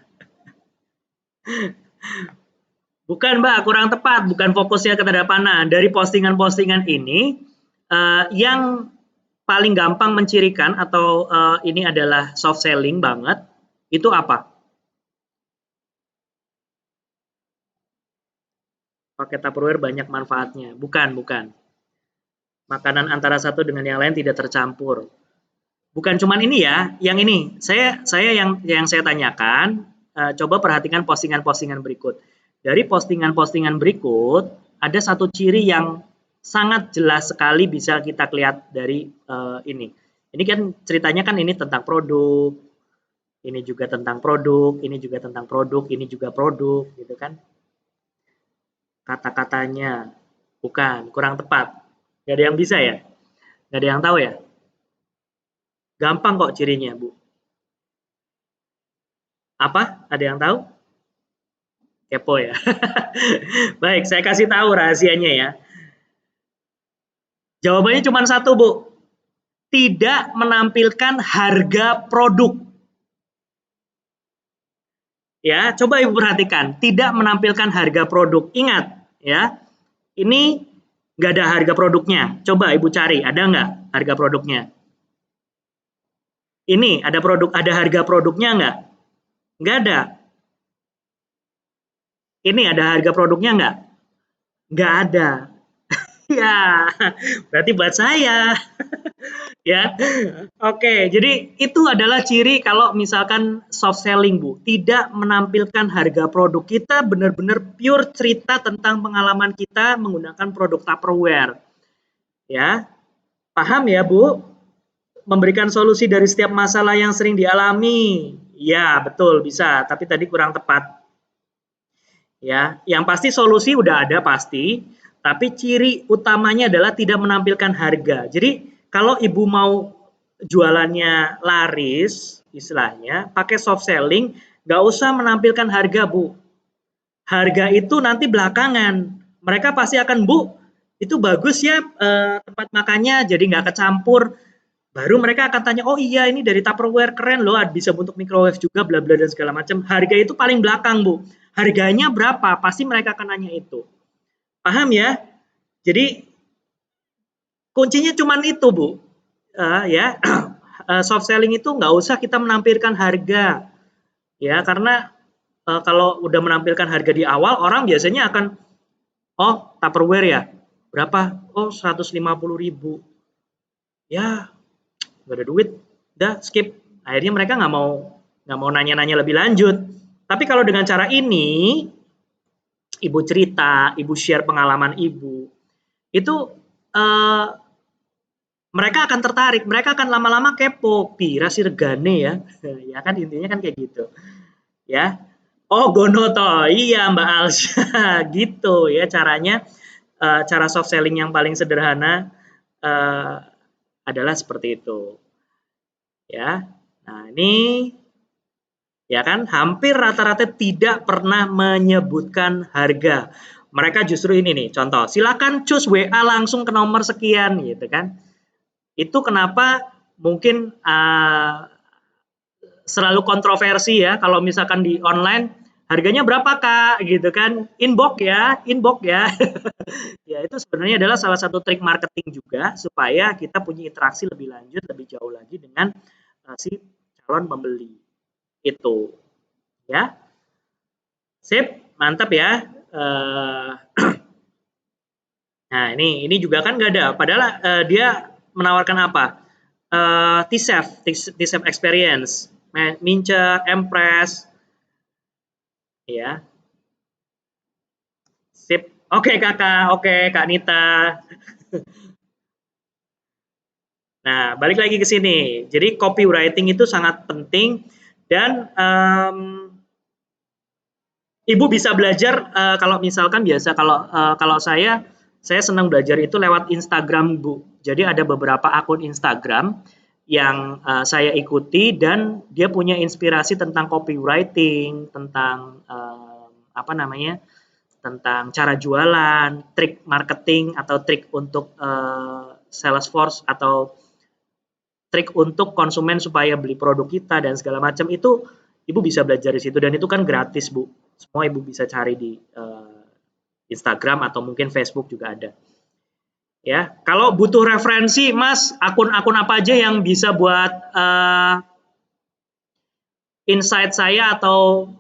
Bukan, Mbak, kurang tepat. Bukan fokusnya ke tanda panah. Dari postingan-postingan ini, yang paling gampang mencirikan atau ini adalah soft selling banget, itu apa? Pakai Tupperware banyak manfaatnya. Bukan, bukan. Makanan antara satu dengan yang lain tidak tercampur. Bukan cuman ini ya, yang ini. Saya yang saya tanyakan, coba perhatikan postingan-postingan berikut. Dari postingan-postingan berikut, ada satu ciri yang sangat jelas sekali bisa kita lihat dari ini. Ini kan ceritanya kan ini tentang produk, ini juga tentang produk, ini juga tentang produk, ini juga produk, gitu kan? Kata-katanya, bukan, kurang tepat. Gak ada yang bisa ya? Gak ada yang tahu ya? Gampang kok cirinya, Bu. Apa? Ada yang tahu? Kepo ya. Baik, saya kasih tahu rahasianya ya. Jawabannya cuma satu, Bu. Tidak menampilkan harga produk. Ya, coba Ibu perhatikan, tidak menampilkan harga produk. Ingat, ya, ini nggak ada harga produknya. Coba Ibu cari, ada nggak harga produknya? Ini ada harga produknya nggak? Nggak ada. Ini ada harga produknya nggak? Nggak ada. Ya, berarti buat saya. Ya. Oke, jadi itu adalah ciri kalau misalkan soft selling, Bu. Tidak menampilkan harga produk. Kita benar-benar pure cerita tentang pengalaman kita menggunakan produk Tupperware. Ya. Paham ya, Bu? Memberikan solusi dari setiap masalah yang sering dialami. Ya, betul, bisa, tapi tadi kurang tepat. Ya, yang pasti solusi udah ada pasti, tapi ciri utamanya adalah tidak menampilkan harga. Jadi kalau Ibu mau jualannya laris, istilahnya pakai soft selling, nggak usah menampilkan harga, Bu. Harga itu nanti belakangan. Mereka pasti akan, Bu, itu bagus ya tempat makannya, jadi nggak kecampur. Baru mereka akan tanya, oh iya ini dari Tupperware keren loh, bisa untuk microwave juga, bla bla dan segala macam. Harga itu paling belakang, Bu. Harganya berapa? Pasti mereka akan nanya itu. Paham ya? Jadi kuncinya cuma itu, Bu. Ya, soft selling itu nggak usah kita menampilkan harga, ya karena kalau udah menampilkan harga di awal, orang biasanya akan, oh Tupperware ya, berapa? Oh 150.000. Ya, nggak ada duit, udah skip. Akhirnya mereka nggak mau nanya-nanya lebih lanjut. Tapi kalau dengan cara ini, Ibu cerita, Ibu share pengalaman Ibu, itu eh, mereka akan tertarik, mereka akan lama-lama kepo, pira sih regane ya, ya kan intinya kan kayak gitu, ya. Oh gono toh, iya Mbak Alsya, gitu ya caranya. Cara soft selling yang paling sederhana adalah seperti itu, ya. Nah ini ya kan hampir rata-rata tidak pernah menyebutkan harga. Mereka justru ini nih contoh, silakan cus WA langsung ke nomor sekian gitu kan. Itu kenapa mungkin selalu kontroversi ya kalau misalkan di online harganya berapa Kak gitu kan, inbox ya. Ya itu sebenarnya adalah salah satu trik marketing juga supaya kita punya interaksi lebih lanjut, lebih jauh lagi dengan si calon pembeli itu ya. Sip, mantap ya. Nah ini juga kan nggak ada, padahal dia menawarkan apa? T-Safe Experience, Mincer, Empress, ya. Sip. Oke kakak, oke Kak Nita. Nah, balik lagi ke sini. Jadi copywriting itu sangat penting dan Ibu bisa belajar kalau misalkan biasa kalau saya senang belajar itu lewat Instagram, Bu. Jadi ada beberapa akun Instagram yang saya ikuti dan dia punya inspirasi tentang copywriting, tentang apa namanya? Tentang cara jualan, trik marketing atau trik untuk Salesforce atau trik untuk konsumen supaya beli produk kita dan segala macam itu Ibu bisa belajar di situ dan itu kan gratis, Bu. Semua Ibu bisa cari di Instagram atau mungkin Facebook juga ada. Ya, kalau butuh referensi, Mas, akun-akun apa aja yang bisa buat insight saya atau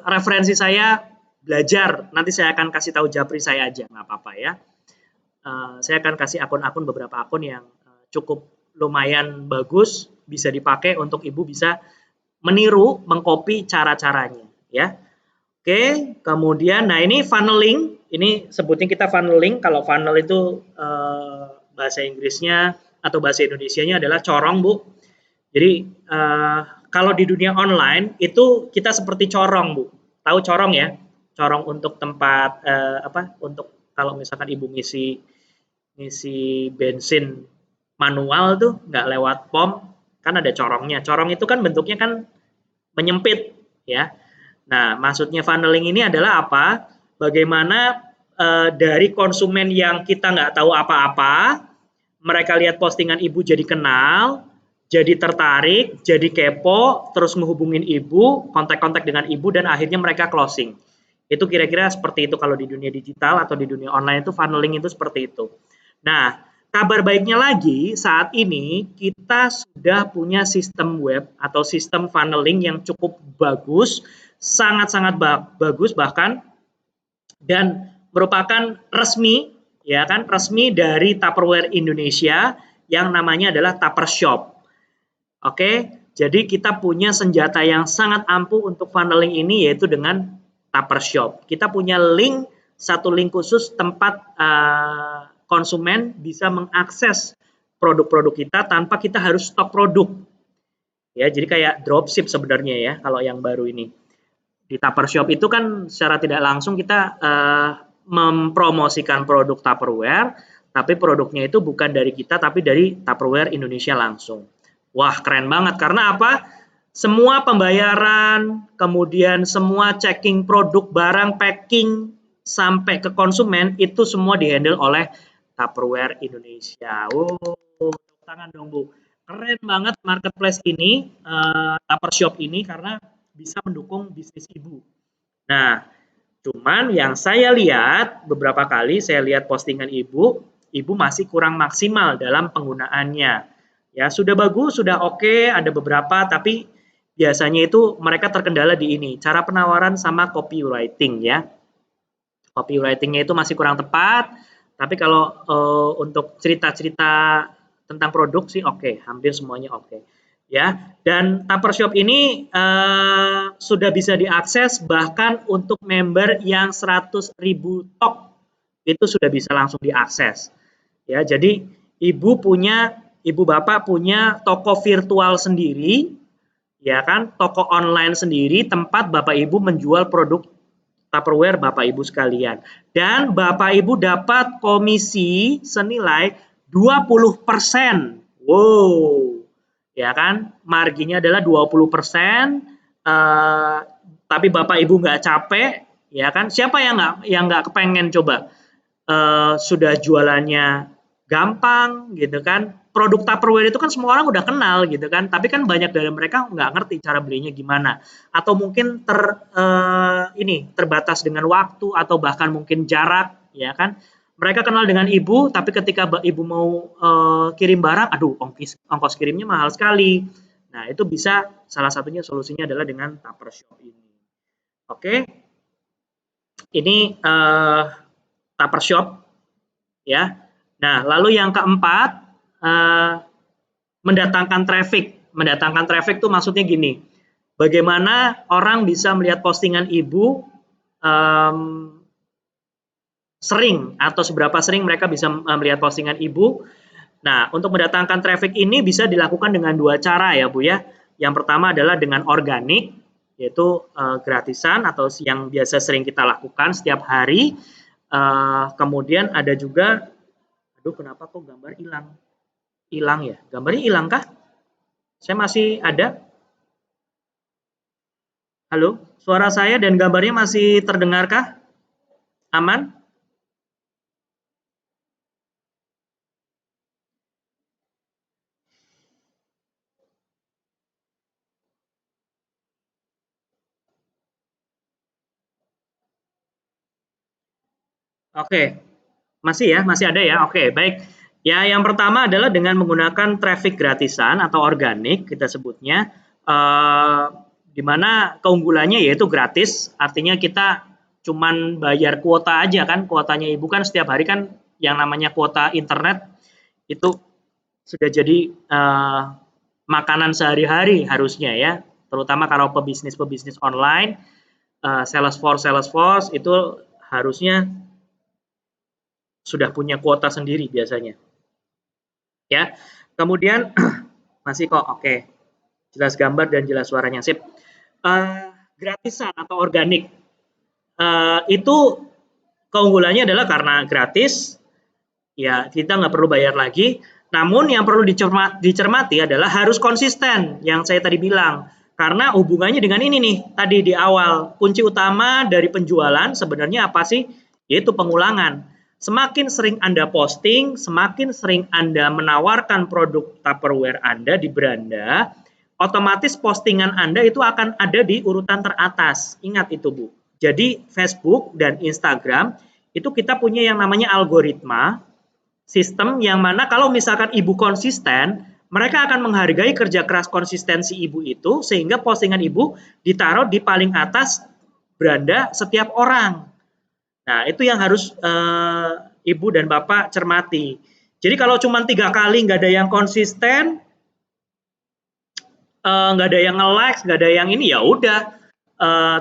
referensi saya belajar. Nanti saya akan kasih tahu japri saya aja, nggak apa-apa ya. Saya akan kasih akun-akun beberapa akun yang cukup lumayan bagus, bisa dipakai untuk Ibu bisa meniru, mengcopy cara-caranya ya. Oke, kemudian nah ini funneling, ini sebutnya kita funneling. Kalau funnel itu bahasa Inggrisnya atau bahasa Indonesianya adalah corong, Bu. Jadi kalau di dunia online itu kita seperti corong, Bu. Tahu corong ya? Corong untuk tempat apa? Untuk kalau misalkan Ibu ngisi bensin manual tuh nggak lewat pom, kan ada corongnya. Corong itu kan bentuknya kan menyempit ya. Nah, maksudnya funneling ini adalah apa? Bagaimana dari konsumen yang kita nggak tahu apa-apa, mereka lihat postingan Ibu jadi kenal, jadi tertarik, jadi kepo, terus menghubungin Ibu, kontak-kontak dengan Ibu, dan akhirnya mereka closing. Itu kira-kira seperti itu kalau di dunia digital atau di dunia online itu funneling itu seperti itu. Nah, kabar baiknya lagi saat ini kita sudah punya sistem web atau sistem funneling yang cukup bagus, sangat-sangat bagus bahkan dan merupakan resmi ya kan resmi dari Tupperware Indonesia yang namanya adalah Tupper Shop. Oke, jadi kita punya senjata yang sangat ampuh untuk funneling ini yaitu dengan Tupper Shop. Kita punya satu link khusus tempat konsumen bisa mengakses produk-produk kita tanpa kita harus stok produk. Ya, jadi kayak dropship sebenarnya ya kalau yang baru ini. Di Tupper Shop itu kan secara tidak langsung kita mempromosikan produk Tupperware, tapi produknya itu bukan dari kita tapi dari Tupperware Indonesia langsung. Wah, keren banget karena apa? Semua pembayaran, kemudian semua checking produk, barang, packing sampai ke konsumen itu semua dihandle oleh Tupperware Indonesia. Oh, tepuk tangan dong, Bu. Keren banget marketplace ini, Tupper Shop ini karena bisa mendukung bisnis Ibu. Nah, cuman yang saya lihat beberapa kali saya lihat postingan Ibu masih kurang maksimal dalam penggunaannya. Ya, sudah bagus, sudah oke, ada beberapa tapi biasanya itu mereka terkendala di ini, cara penawaran sama copywriting ya. Copywriting-nya itu masih kurang tepat, tapi kalau untuk cerita-cerita tentang produk sih oke, hampir semuanya oke. Ya, dan Tupper Shop ini sudah bisa diakses bahkan untuk member yang 100.000 top itu sudah bisa langsung diakses. Ya, jadi ibu bapak punya toko virtual sendiri, ya kan, toko online sendiri tempat bapak ibu menjual produk Tupperware bapak ibu sekalian. Dan bapak ibu dapat komisi senilai 20%. Wow, ya kan, marginnya adalah 20%. Tapi bapak ibu nggak capek, ya kan? Siapa yang nggak kepengen coba sudah jualannya gampang gitu kan. Produk Tupperware itu kan semua orang udah kenal gitu kan, tapi kan banyak dari mereka nggak ngerti cara belinya gimana, atau mungkin terbatas dengan waktu atau bahkan mungkin jarak, ya kan. Mereka kenal dengan ibu, tapi ketika ibu mau kirim barang, aduh ongkos kirimnya mahal sekali. Nah itu bisa salah satunya solusinya adalah dengan Tupper Shop ini. Oke, ini Tupper Shop ya. Nah, lalu yang keempat, mendatangkan traffic. Mendatangkan traffic itu maksudnya gini, bagaimana orang bisa melihat postingan ibu sering atau seberapa sering mereka bisa melihat postingan ibu. Nah, untuk mendatangkan traffic ini bisa dilakukan dengan dua cara ya Bu ya. Yang pertama adalah dengan organik, yaitu gratisan atau yang biasa sering kita lakukan setiap hari. Kemudian ada juga, aduh kenapa kok gambar hilang? Hilang ya? Gambarnya hilang kah? Saya masih ada? Halo? Suara saya dan gambarnya masih terdengarkah? Aman? Oke, masih ya? Masih ada ya? Oke, baik. Ya, yang pertama adalah dengan menggunakan traffic gratisan atau organik kita sebutnya, di mana keunggulannya yaitu gratis, artinya kita cuman bayar kuota aja kan, kuotanya ibu kan setiap hari kan yang namanya kuota internet itu sudah jadi makanan sehari-hari harusnya ya, terutama kalau pebisnis-pebisnis online, Salesforce itu harusnya sudah punya kuota sendiri biasanya. Ya. Kemudian masih kok oke. Jelas gambar dan jelas suaranya sip. Gratisan atau organik. Itu keunggulannya adalah karena gratis, ya kita nggak perlu bayar lagi. Namun yang perlu dicermati adalah harus konsisten, yang saya tadi bilang. Karena hubungannya dengan ini nih, tadi di awal, kunci utama dari penjualan sebenarnya apa sih? Yaitu pengulangan. Semakin sering Anda posting, semakin sering Anda menawarkan produk Tupperware Anda di beranda, otomatis postingan Anda itu akan ada di urutan teratas. Ingat itu Bu. Jadi Facebook dan Instagram itu kita punya yang namanya algoritma, sistem yang mana kalau misalkan ibu konsisten, mereka akan menghargai kerja keras konsistensi ibu itu sehingga postingan ibu ditaruh di paling atas beranda setiap orang. Nah, itu yang harus ibu dan bapak cermati. Jadi kalau cuma 3 kali nggak ada yang konsisten, nggak ada yang nge-like, nggak ada yang ini, ya udah.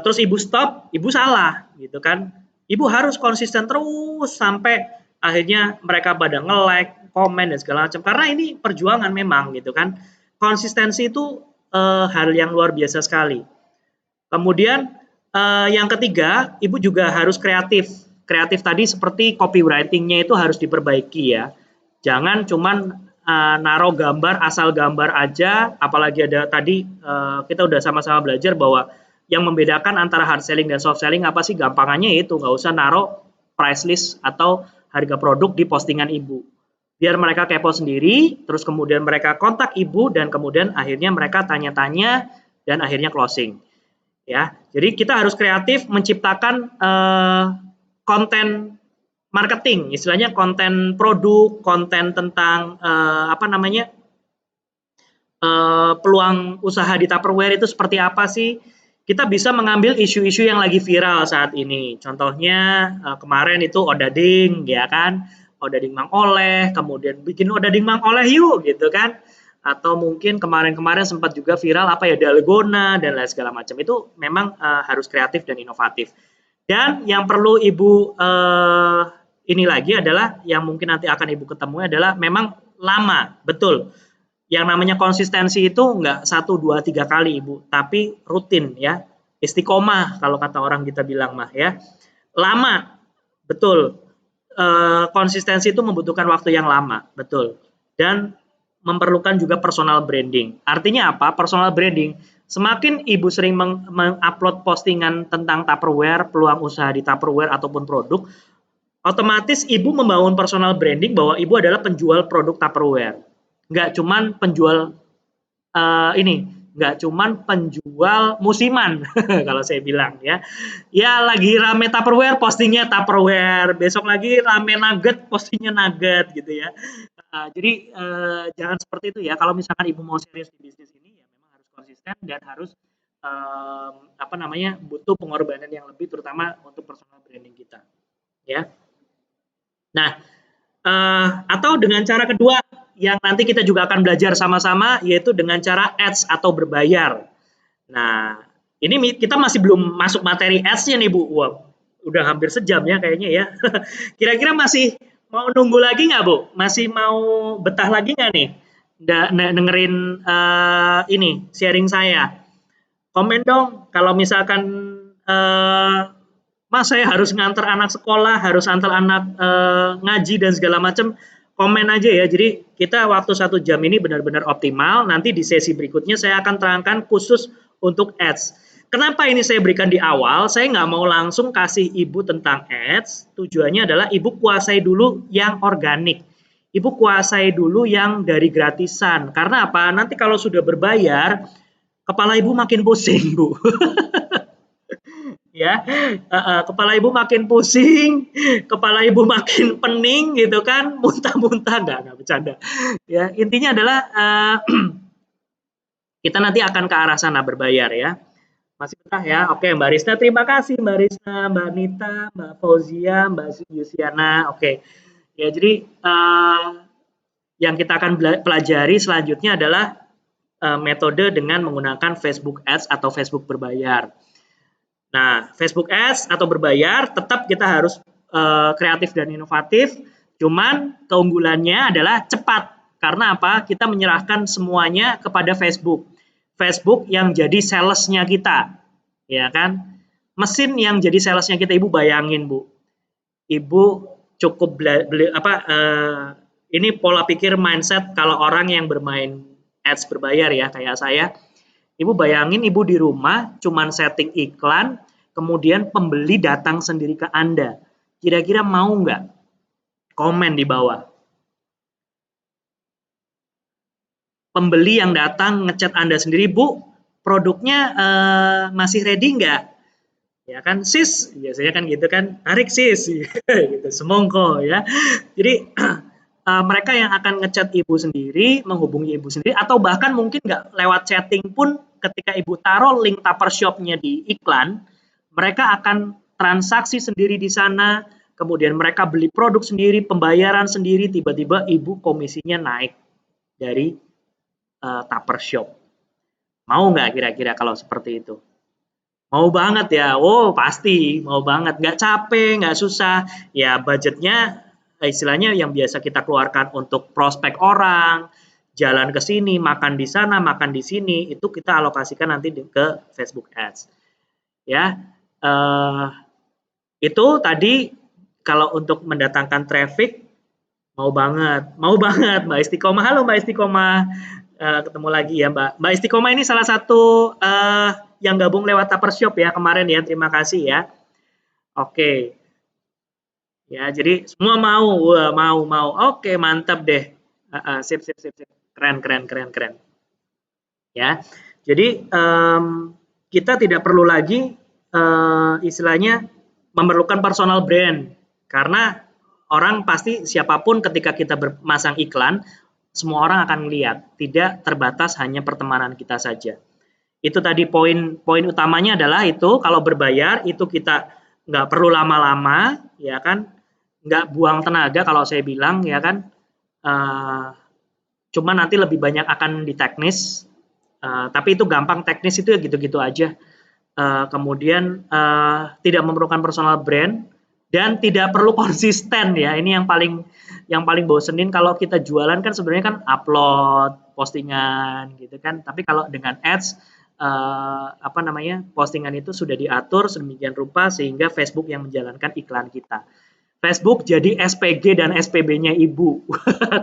Terus ibu stop, ibu salah, gitu kan. Ibu harus konsisten terus sampai akhirnya mereka pada nge-like, komen dan segala macam. Karena ini perjuangan memang, gitu kan. Konsistensi itu hal yang luar biasa sekali. Kemudian yang ketiga, ibu juga harus kreatif. Kreatif tadi seperti copywriting-nya itu harus diperbaiki ya. Jangan cuman naruh gambar asal gambar aja, apalagi ada tadi kita udah sama-sama belajar bahwa yang membedakan antara hard selling dan soft selling apa sih, gampangannya itu nggak usah naruh price list atau harga produk di postingan ibu. Biar mereka kepo sendiri, terus kemudian mereka kontak ibu dan kemudian akhirnya mereka tanya-tanya dan akhirnya closing. Ya, jadi kita harus kreatif menciptakan konten marketing, istilahnya konten produk, konten tentang peluang usaha di Tupperware itu seperti apa sih? Kita bisa mengambil isu-isu yang lagi viral saat ini. Contohnya kemarin itu odading, ya kan? Odading Mang Oleh, kemudian bikin odading Mang Oleh yuk, gitu kan? Atau mungkin kemarin-kemarin sempat juga viral apa ya, dalgona dan lain segala macam. Itu memang harus kreatif dan inovatif. Dan yang perlu ibu ini lagi adalah yang mungkin nanti akan ibu ketemu adalah memang lama, betul. Yang namanya konsistensi itu nggak 1, 2, 3 kali ibu, tapi rutin ya, istiqomah kalau kata orang kita bilang mah ya, lama, betul. Konsistensi itu membutuhkan waktu yang lama, betul, dan memerlukan juga personal branding. Artinya apa? Personal branding, semakin ibu sering mengupload postingan tentang Tupperware, peluang usaha di Tupperware ataupun produk, otomatis ibu membangun personal branding bahwa ibu adalah penjual produk Tupperware. Nggak cuman penjual nggak cuman penjual musiman kalau saya bilang ya. Ya lagi rame Tupperware, postingnya Tupperware. Besok lagi rame nugget, postingnya nugget gitu ya. Jadi jangan seperti itu ya. Kalau misalkan ibu mau serius di bisnis ini ya memang harus konsisten dan harus butuh pengorbanan yang lebih terutama untuk personal branding kita ya. Nah, atau dengan cara kedua yang nanti kita juga akan belajar sama-sama yaitu dengan cara ads atau berbayar. Nah, ini kita masih belum masuk materi ads-nya nih Bu. Wah, udah hampir sejam ya kayaknya ya. Kira-kira masih mau nunggu lagi nggak Bu? Masih mau betah lagi nggak nih? Dengerin ini sharing saya. Komen dong kalau misalkan Mas saya harus nganter anak sekolah, harus antar anak ngaji dan segala macam. Komen aja ya. Jadi kita waktu 1 jam ini benar-benar optimal. Nanti di sesi berikutnya saya akan terangkan khusus untuk ads. Kenapa ini saya berikan di awal? Saya nggak mau langsung kasih ibu tentang ads. Tujuannya adalah ibu kuasai dulu yang organik. Ibu kuasai dulu yang dari gratisan. Karena apa? Nanti kalau sudah berbayar, kepala ibu makin pusing, Bu. Ya, kepala ibu makin pusing, kepala ibu makin pening gitu kan, muntah-muntah, nggak bercanda. Ya, intinya adalah kita nanti akan ke arah sana berbayar ya. Masih betah ya? Oke, Mbak Risna, terima kasih Mbak Risna, Mbak Nita, Mbak Fauzia, Mbak Yusiana. Oke, ya jadi yang kita akan pelajari selanjutnya adalah metode dengan menggunakan Facebook Ads atau Facebook berbayar. Nah, Facebook Ads atau berbayar tetap kita harus kreatif dan inovatif. Cuman keunggulannya adalah cepat. Karena apa? Kita menyerahkan semuanya kepada Facebook. Facebook yang jadi salesnya kita, ya kan? Mesin yang jadi salesnya kita, ibu bayangin Bu. Ibu cukup ini pola pikir mindset kalau orang yang bermain ads berbayar ya kayak saya. Ibu bayangin ibu di rumah cuman setting iklan, kemudian pembeli datang sendiri ke Anda. Kira-kira mau nggak? Komen di bawah. Pembeli yang datang ngechat Anda sendiri, Bu, produknya masih ready nggak? Ya kan, sis, biasanya kan gitu kan, tarik sis, gitu, semongko ya. Jadi mereka yang akan ngechat ibu sendiri, menghubungi ibu sendiri, atau bahkan mungkin nggak lewat chatting pun ketika ibu taruh link Tupper Shop-nya di iklan, mereka akan transaksi sendiri di sana, kemudian mereka beli produk sendiri, pembayaran sendiri, tiba-tiba ibu komisinya naik dari Tupper Shop. Mau nggak kira-kira kalau seperti itu? Mau banget ya, oh pasti mau banget, nggak capek, nggak susah, ya budgetnya istilahnya yang biasa kita keluarkan untuk prospek orang, jalan ke sini, makan di sana, makan di sini, itu kita alokasikan nanti ke Facebook Ads. Ya, itu tadi kalau untuk mendatangkan traffic mau banget Mbak Istiqomah. Halo Mbak Istiqomah, ketemu lagi ya Mbak Istiqomah ini salah satu yang gabung lewat Tupper Shop ya kemarin ya, terima kasih ya. Oke, ya jadi semua mau, wah mau, oke mantap deh, sip, keren. Ya, jadi kita tidak perlu lagi istilahnya memerlukan personal brand karena orang pasti siapapun ketika kita bermasang iklan, semua orang akan melihat, tidak terbatas hanya pertemanan kita saja. Itu tadi poin utamanya adalah itu kalau berbayar itu kita nggak perlu lama-lama, ya kan, nggak buang tenaga kalau saya bilang, ya kan, cuma nanti lebih banyak akan di teknis, tapi itu gampang teknis itu ya gitu-gitu aja. Kemudian tidak memerlukan personal brand dan tidak perlu konsisten ya. Ini yang paling bosenin kalau kita jualan kan sebenarnya kan upload postingan gitu kan. Tapi kalau dengan ads postingan itu sudah diatur sedemikian rupa sehingga Facebook yang menjalankan iklan kita. Facebook jadi SPG dan SPB-nya ibu,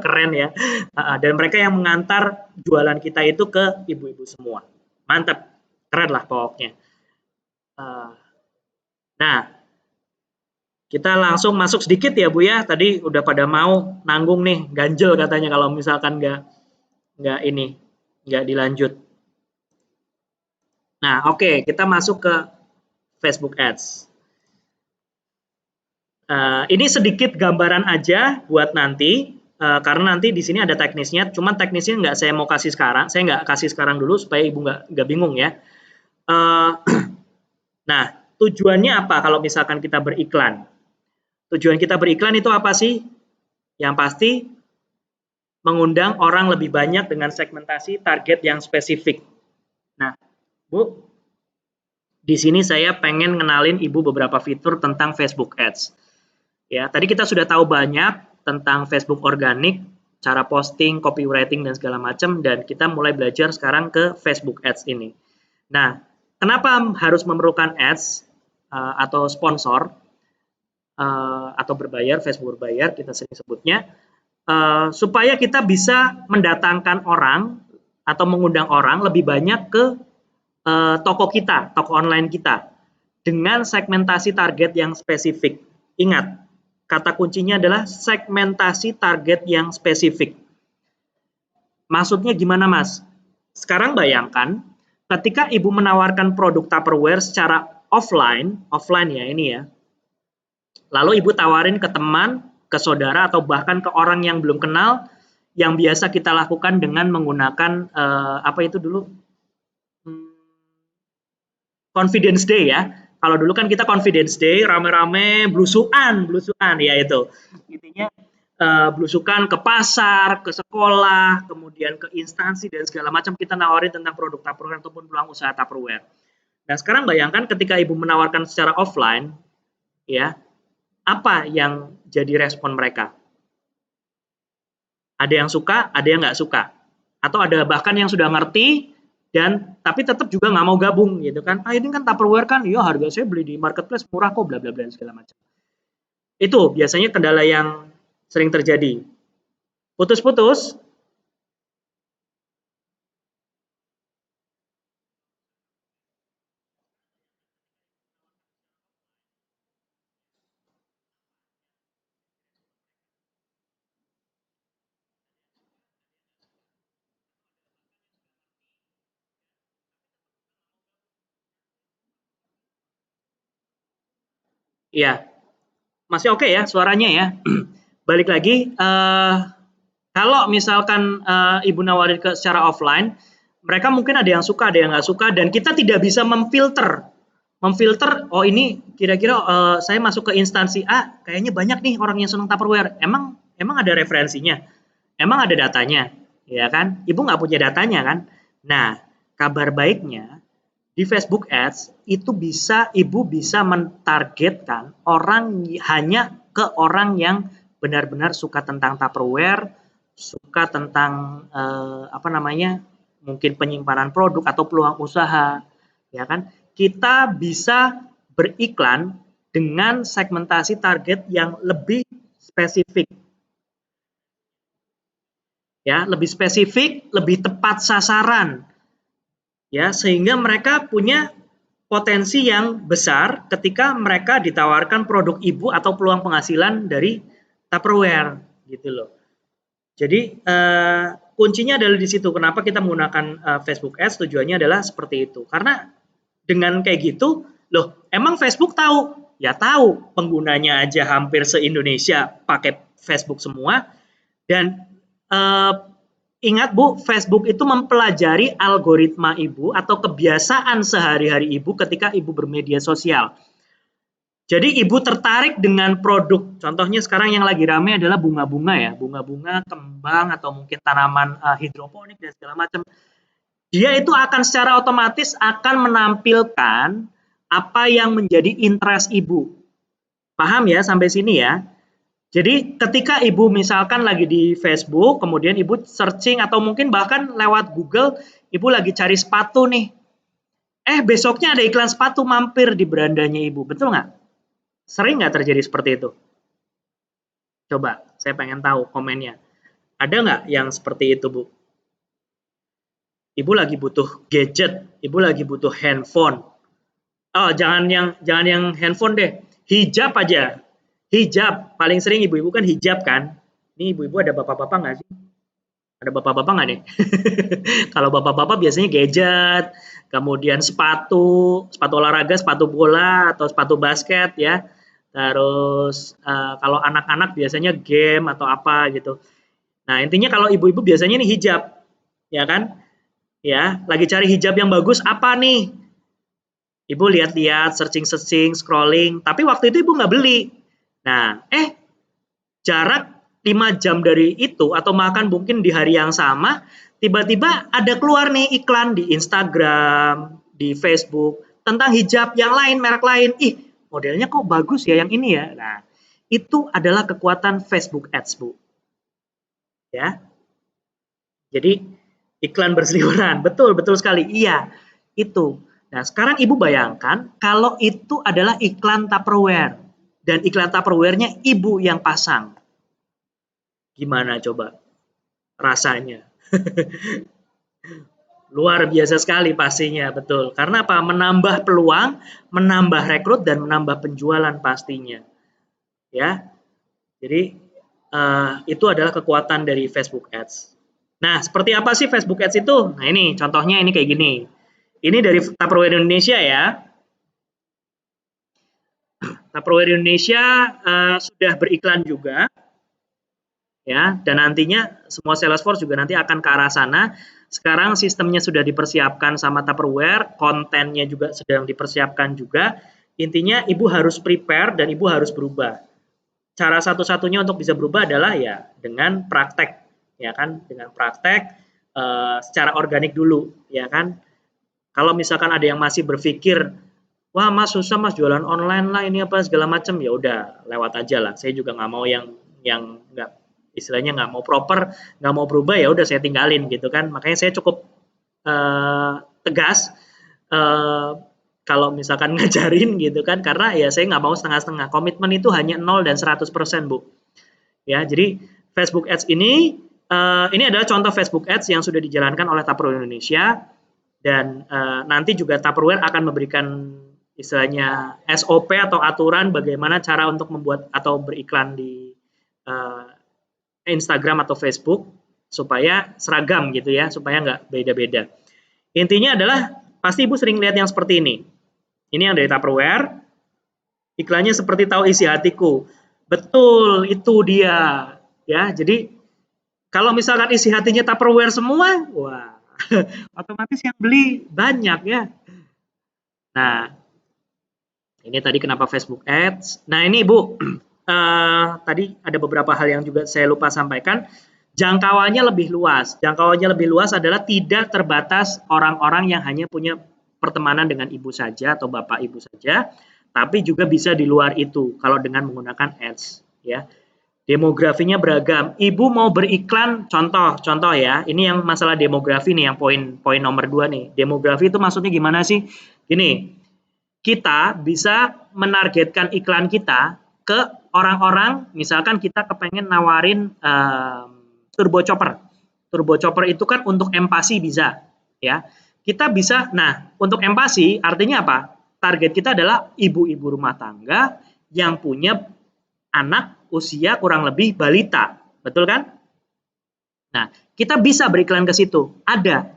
keren ya. Dan mereka yang mengantar jualan kita itu ke ibu-ibu semua. Mantap, keren lah pokoknya. Nah, Kita langsung masuk sedikit ya Bu ya. Tadi udah pada mau nanggung nih, ganjel katanya kalau misalkan nggak ini, nggak dilanjut. Nah, oke, kita masuk ke Facebook Ads. Ini sedikit gambaran aja buat nanti, karena nanti di sini ada teknisnya. Cuman teknisnya nggak saya mau kasih sekarang. Saya nggak kasih sekarang dulu supaya ibu nggak bingung ya. Nah, tujuannya apa kalau misalkan kita beriklan? Tujuan kita beriklan itu apa sih? Yang pasti mengundang orang lebih banyak dengan segmentasi target yang spesifik. Nah, Bu, di sini saya pengen ngenalin Ibu beberapa fitur tentang Facebook Ads. Ya, tadi kita sudah tahu banyak tentang Facebook organik, cara posting, copywriting dan segala macam, dan kita mulai belajar sekarang ke Facebook Ads ini. Nah, kenapa harus memerlukan ads atau sponsor atau berbayar, Facebook berbayar kita sering sebutnya, supaya kita bisa mendatangkan orang atau mengundang orang lebih banyak ke toko kita, toko online kita, dengan segmentasi target yang spesifik. Ingat, kata kuncinya adalah segmentasi target yang spesifik. Maksudnya gimana, Mas? Sekarang bayangkan, ketika Ibu menawarkan produk Tupperware secara offline ya ini ya, lalu Ibu tawarin ke teman, ke saudara, atau bahkan ke orang yang belum kenal, yang biasa kita lakukan dengan menggunakan apa itu dulu? Confidence Day ya. Kalau dulu kan kita Confidence Day rame-rame blusukan ya itu. Intinya blusukan ke pasar, ke sekolah, kemudian ke instansi dan segala macam kita nawarin tentang produk Tupperware ataupun peluang usaha Tupperware. Nah, sekarang bayangkan ketika Ibu menawarkan secara offline ya, apa yang jadi respon mereka? Ada yang suka, ada yang nggak suka. Atau ada bahkan yang sudah ngerti dan tapi tetap juga nggak mau gabung gitu kan. Ah ini kan Tupperware kan, iya harga saya beli di marketplace murah kok bla bla bla segala macam. Itu biasanya kendala yang sering terjadi. Putus-putus. Iya, masih oke ya suaranya ya. Balik lagi, kalau misalkan Ibu nawarin ke secara offline, mereka mungkin ada yang suka, ada yang nggak suka, dan kita tidak bisa memfilter, oh ini kira-kira saya masuk ke instansi A, kayaknya banyak nih orang yang senang Tupperware. Emang ada referensinya, emang ada datanya, ya kan? Ibu nggak punya datanya kan? Nah, kabar baiknya di Facebook Ads itu Ibu bisa mentargetkan orang hanya ke orang yang benar-benar suka tentang Tupperware, suka tentang apa namanya, mungkin penyimpanan produk atau peluang usaha, ya kan? Kita bisa beriklan dengan segmentasi target yang lebih spesifik, ya, lebih spesifik, lebih tepat sasaran, ya, sehingga mereka punya potensi yang besar ketika mereka ditawarkan produk Ibu atau peluang penghasilan dari Tupperware gitu loh. Jadi kuncinya adalah di situ. Kenapa kita menggunakan Facebook Ads? Tujuannya adalah seperti itu. Karena dengan kayak gitu, loh, emang Facebook tahu? Ya tahu, penggunanya aja hampir se-Indonesia pakai Facebook semua. Dan ingat Bu, Facebook itu mempelajari algoritma Ibu atau kebiasaan sehari-hari Ibu ketika Ibu bermedia sosial. Jadi Ibu tertarik dengan produk, contohnya sekarang yang lagi rame adalah bunga-bunga ya, bunga-bunga, kembang atau mungkin tanaman hidroponik dan segala macam. Dia itu akan secara otomatis akan menampilkan apa yang menjadi interest Ibu. Paham ya sampai sini ya? Jadi ketika Ibu misalkan lagi di Facebook, kemudian Ibu searching atau mungkin bahkan lewat Google, Ibu lagi cari sepatu nih. Besoknya ada iklan sepatu mampir di berandanya Ibu, betul nggak? Sering nggak terjadi seperti itu? Coba, saya pengen tahu komennya. Ada nggak yang seperti itu, Bu? Ibu lagi butuh gadget, Ibu lagi butuh handphone. Oh, jangan yang handphone deh, hijab aja. Hijab, paling sering ibu-ibu kan hijab kan. Ini ibu-ibu ada bapak-bapak nggak sih? Ada bapak-bapak nggak nih? Kalau bapak-bapak biasanya gadget, kemudian sepatu, sepatu olahraga, sepatu bola atau sepatu basket ya. Terus kalau anak-anak biasanya game atau apa gitu. Nah intinya kalau ibu-ibu biasanya nih hijab, ya kan? Ya, lagi cari hijab yang bagus apa nih? Ibu lihat-lihat, searching-searching, scrolling, tapi waktu itu ibu nggak beli. Nah, jarak 5 jam dari itu atau makan mungkin di hari yang sama, tiba-tiba ada keluar nih iklan di Instagram, di Facebook tentang hijab yang lain, merek lain. Ih, modelnya kok bagus ya yang ini ya. Nah, itu adalah kekuatan Facebook Ads, Bu. Ya. Jadi iklan berseliweran. Betul, betul sekali. Iya, itu. Nah, sekarang Ibu bayangkan kalau itu adalah iklan Tupperware dan iklan Tupperware-nya Ibu yang pasang. Gimana coba rasanya? Luar biasa sekali pastinya, betul. Karena apa? Menambah peluang, menambah rekrut dan menambah penjualan pastinya. Ya. Jadi itu adalah kekuatan dari Facebook Ads. Nah, seperti apa sih Facebook Ads itu? Nah, ini contohnya ini kayak gini. Ini dari Tupperware Indonesia ya. Tupperware Indonesia sudah beriklan juga ya, dan nantinya semua Salesforce juga nanti akan ke arah sana. Sekarang sistemnya sudah dipersiapkan sama Tupperware, kontennya juga sedang dipersiapkan juga. Intinya Ibu harus prepare dan Ibu harus berubah. Cara satu-satunya untuk bisa berubah adalah ya dengan praktek, ya kan, dengan praktek secara organik dulu, ya kan. Kalau misalkan ada yang masih berpikir, wah mas susah mas jualan online lah ini apa segala macam, ya udah lewat aja lah. Saya juga nggak mau yang nggak istilahnya nggak mau proper, nggak mau berubah ya udah saya tinggalin gitu kan. Makanya saya cukup tegas kalau misalkan ngajarin gitu kan, karena ya saya nggak mau setengah-setengah. Komitmen itu hanya 0 dan 100%, Bu. Ya, jadi Facebook Ads ini adalah contoh Facebook Ads yang sudah dijalankan oleh Tupperware Indonesia dan nanti juga Tupperware akan memberikan istilahnya SOP atau aturan bagaimana cara untuk membuat atau beriklan di Instagram atau Facebook supaya seragam gitu ya, supaya nggak beda-beda. Intinya adalah pasti Ibu sering lihat yang seperti ini. Ini yang dari Tupperware, iklannya seperti tahu isi hatiku. Betul, itu dia. Ya, jadi kalau misalkan isi hatinya Tupperware semua, wah, otomatis yang beli banyak ya. Nah, ini tadi kenapa Facebook Ads. Nah, ini Ibu, tadi ada beberapa hal yang juga saya lupa sampaikan. Jangkauannya lebih luas. Jangkauannya lebih luas adalah tidak terbatas orang-orang yang hanya punya pertemanan dengan ibu saja atau bapak ibu saja, tapi juga bisa di luar itu kalau dengan menggunakan ads ya. Demografinya beragam. Ibu mau beriklan, contoh ya. Ini yang masalah demografi nih, yang poin nomor 2 nih. Demografi itu maksudnya gimana sih? Gini, kita bisa menargetkan iklan kita ke orang-orang, misalkan kita kepengen nawarin turbo chopper. Turbo chopper itu kan untuk empasi bisa, ya. Kita bisa, nah untuk empasi artinya apa? Target kita adalah ibu-ibu rumah tangga yang punya anak usia kurang lebih balita, betul kan? Nah, kita bisa beriklan ke situ. Ada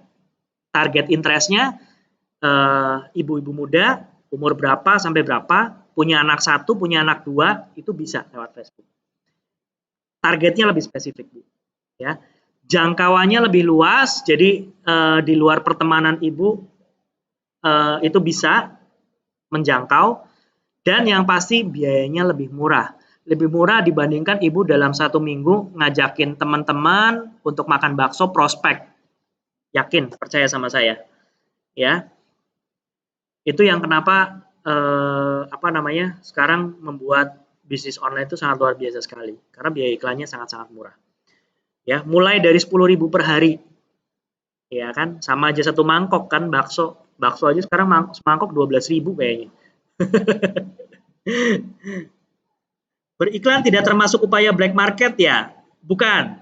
target interestnya ibu-ibu muda, umur berapa sampai berapa, punya anak 1, punya anak 2, itu bisa lewat Facebook. Targetnya lebih spesifik, Bu. Ya. Jangkauannya lebih luas, jadi di luar pertemanan ibu itu bisa menjangkau, dan yang pasti biayanya lebih murah. Lebih murah dibandingkan ibu dalam 1 minggu ngajakin teman-teman untuk makan bakso prospek. Yakin, percaya sama saya. Ya. Itu yang kenapa sekarang membuat bisnis online itu sangat luar biasa sekali. Karena biaya iklannya sangat-sangat murah. Ya, mulai dari 10.000 per hari. Ya kan, sama aja 1 mangkok kan bakso. Bakso aja sekarang semangkok 12.000 kayaknya. Beriklan tidak termasuk upaya black market ya? Bukan.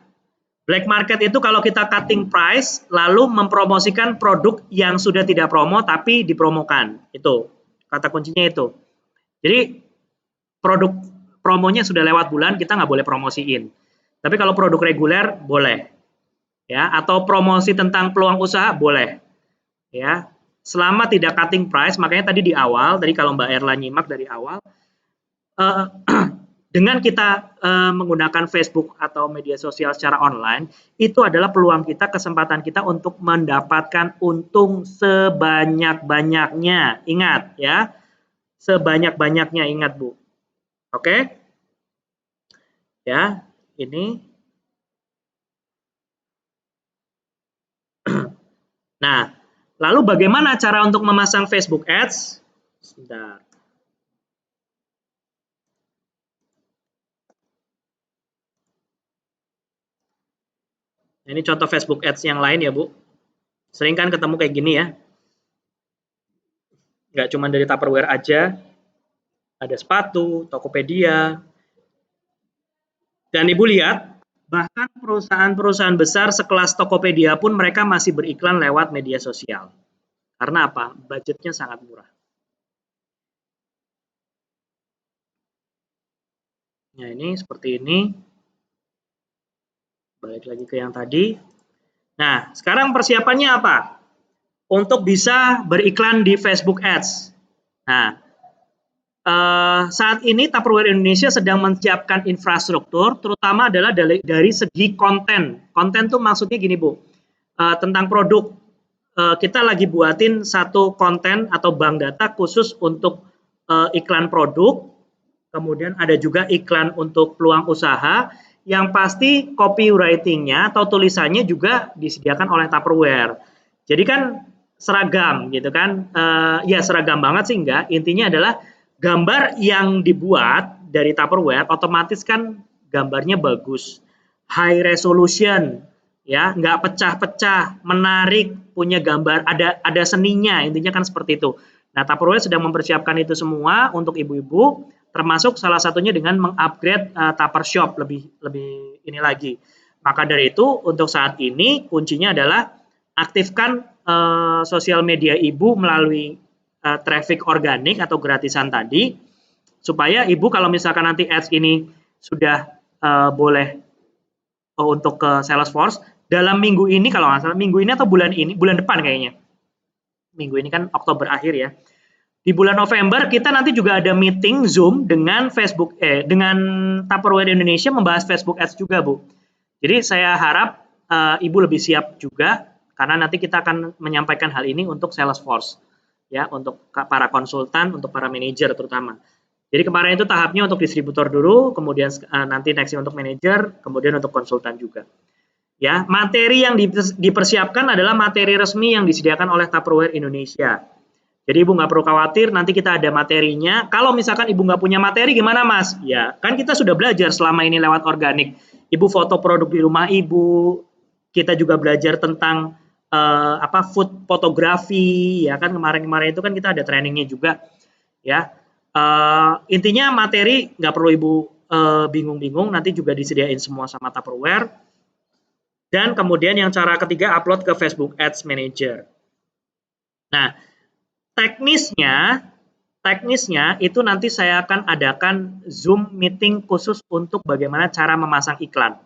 Black market itu kalau kita cutting price lalu mempromosikan produk yang sudah tidak promo tapi dipromokan. Itu kata kuncinya itu. Jadi produk promonya sudah lewat bulan, kita nggak boleh promosiin. Tapi kalau produk reguler boleh, ya. Atau promosi tentang peluang usaha boleh, ya. Selama tidak cutting price, makanya tadi di awal, tadi kalau Mbak Erla nyimak dari awal, dengan kita menggunakan Facebook atau media sosial secara online, itu adalah peluang kita, kesempatan kita untuk mendapatkan untung sebanyak-banyaknya. Ingat ya, sebanyak-banyaknya, ingat Bu. Oke? Ya, ini. Nah, lalu bagaimana cara untuk memasang Facebook Ads? Sebentar. Ini contoh Facebook Ads yang lain ya Bu. Sering kan ketemu kayak gini ya. Nggak cuma dari Tupperware aja. Ada sepatu, Tokopedia. Dan Ibu lihat, bahkan perusahaan-perusahaan besar sekelas Tokopedia pun mereka masih beriklan lewat media sosial. Karena apa? Budgetnya sangat murah. Nah ini seperti ini. Balik lagi ke yang tadi. Nah, sekarang persiapannya apa? Untuk bisa beriklan di Facebook Ads. Nah, saat ini Tupperware Indonesia sedang menyiapkan infrastruktur, terutama adalah dari segi konten. Konten tuh maksudnya gini Bu, tentang produk. Kita lagi buatin satu konten atau bank data khusus untuk iklan produk, kemudian ada juga iklan untuk peluang usaha, yang pasti copywriting-nya atau tulisannya juga disediakan oleh Tupperware. Jadi kan seragam gitu kan, ya seragam banget sih enggak, intinya adalah gambar yang dibuat dari Tupperware otomatis kan gambarnya bagus, high resolution, ya nggak pecah-pecah, menarik, punya gambar, ada seninya, intinya kan seperti itu. Nah, Tupperware sedang mempersiapkan itu semua untuk ibu-ibu, termasuk salah satunya dengan mengupgrade Tupper Shop lebih ini lagi. Maka dari itu untuk saat ini kuncinya adalah aktifkan sosial media ibu melalui traffic organik atau gratisan tadi, supaya ibu kalau misalkan nanti ads ini sudah boleh untuk ke Salesforce, dalam minggu ini kalau nggak salah, minggu ini atau bulan depan kayaknya. Minggu ini kan Oktober akhir ya. Di bulan November kita nanti juga ada meeting Zoom dengan dengan Tupperware Indonesia membahas Facebook Ads juga, Bu. Jadi saya harap Ibu lebih siap juga karena nanti kita akan menyampaikan hal ini untuk Salesforce ya, untuk para konsultan, untuk para manajer terutama. Jadi kemarin itu tahapnya untuk distributor dulu, kemudian nanti nextnya untuk manajer, kemudian untuk konsultan juga. Ya, materi yang dipersiapkan adalah materi resmi yang disediakan oleh Tupperware Indonesia. Jadi Ibu nggak perlu khawatir, nanti kita ada materinya. Kalau misalkan Ibu nggak punya materi gimana Mas? Ya, kan kita sudah belajar selama ini lewat organik. Ibu foto produk di rumah Ibu, kita juga belajar tentang food fotografi, ya kan kemarin-kemarin itu kan kita ada trainingnya juga, ya. Intinya materi nggak perlu Ibu bingung-bingung, nanti juga disediain semua sama Tupperware. Dan kemudian yang cara ketiga, upload ke Facebook Ads Manager. Nah, teknisnya itu nanti saya akan adakan Zoom meeting khusus untuk bagaimana cara memasang iklan.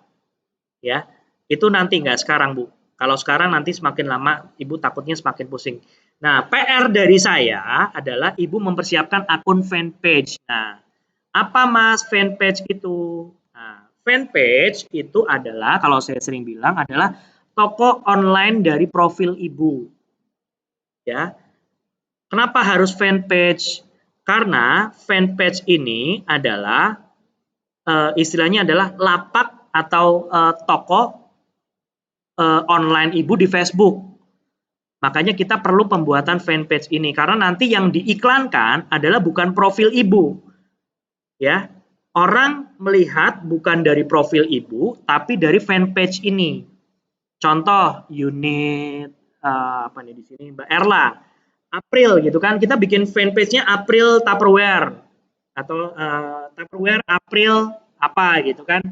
Ya, itu nanti nggak sekarang Bu. Kalau sekarang nanti semakin lama Ibu takutnya semakin pusing. Nah, PR dari saya adalah Ibu mempersiapkan akun fanpage. Nah, apa Mas fanpage itu? Nah, fanpage itu adalah, kalau saya sering bilang, adalah toko online dari profil Ibu. Ya. Kenapa harus fanpage? Karena fanpage ini adalah istilahnya adalah lapak atau toko online Ibu di Facebook. Makanya kita perlu pembuatan fanpage ini karena nanti yang diiklankan adalah bukan profil Ibu. Ya. Orang melihat bukan dari profil Ibu tapi dari fanpage ini. Contoh unit apa nih di sini Mbak Erla. April gitu kan, kita bikin fanpage-nya April Tupperware atau Tupperware April apa gitu kan.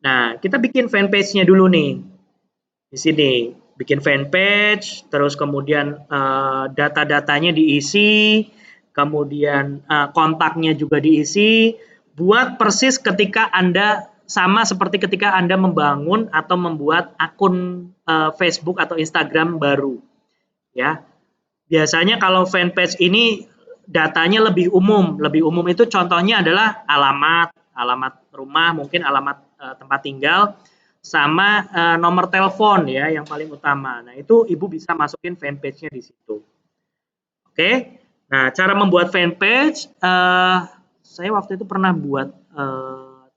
Nah, kita bikin fanpage-nya dulu nih. Di sini bikin fanpage, terus kemudian data-datanya diisi, kemudian kontaknya juga diisi. buat persis ketika Anda sama seperti ketika Anda membangun atau membuat akun Facebook atau Instagram baru, ya. Biasanya kalau fanpage ini datanya lebih umum. Lebih umum itu contohnya adalah alamat, alamat rumah, mungkin alamat tempat tinggal, sama nomor telepon ya yang paling utama. Nah, itu Ibu bisa masukin fanpage-nya di situ. Oke. Nah, cara membuat fanpage saya waktu itu pernah buat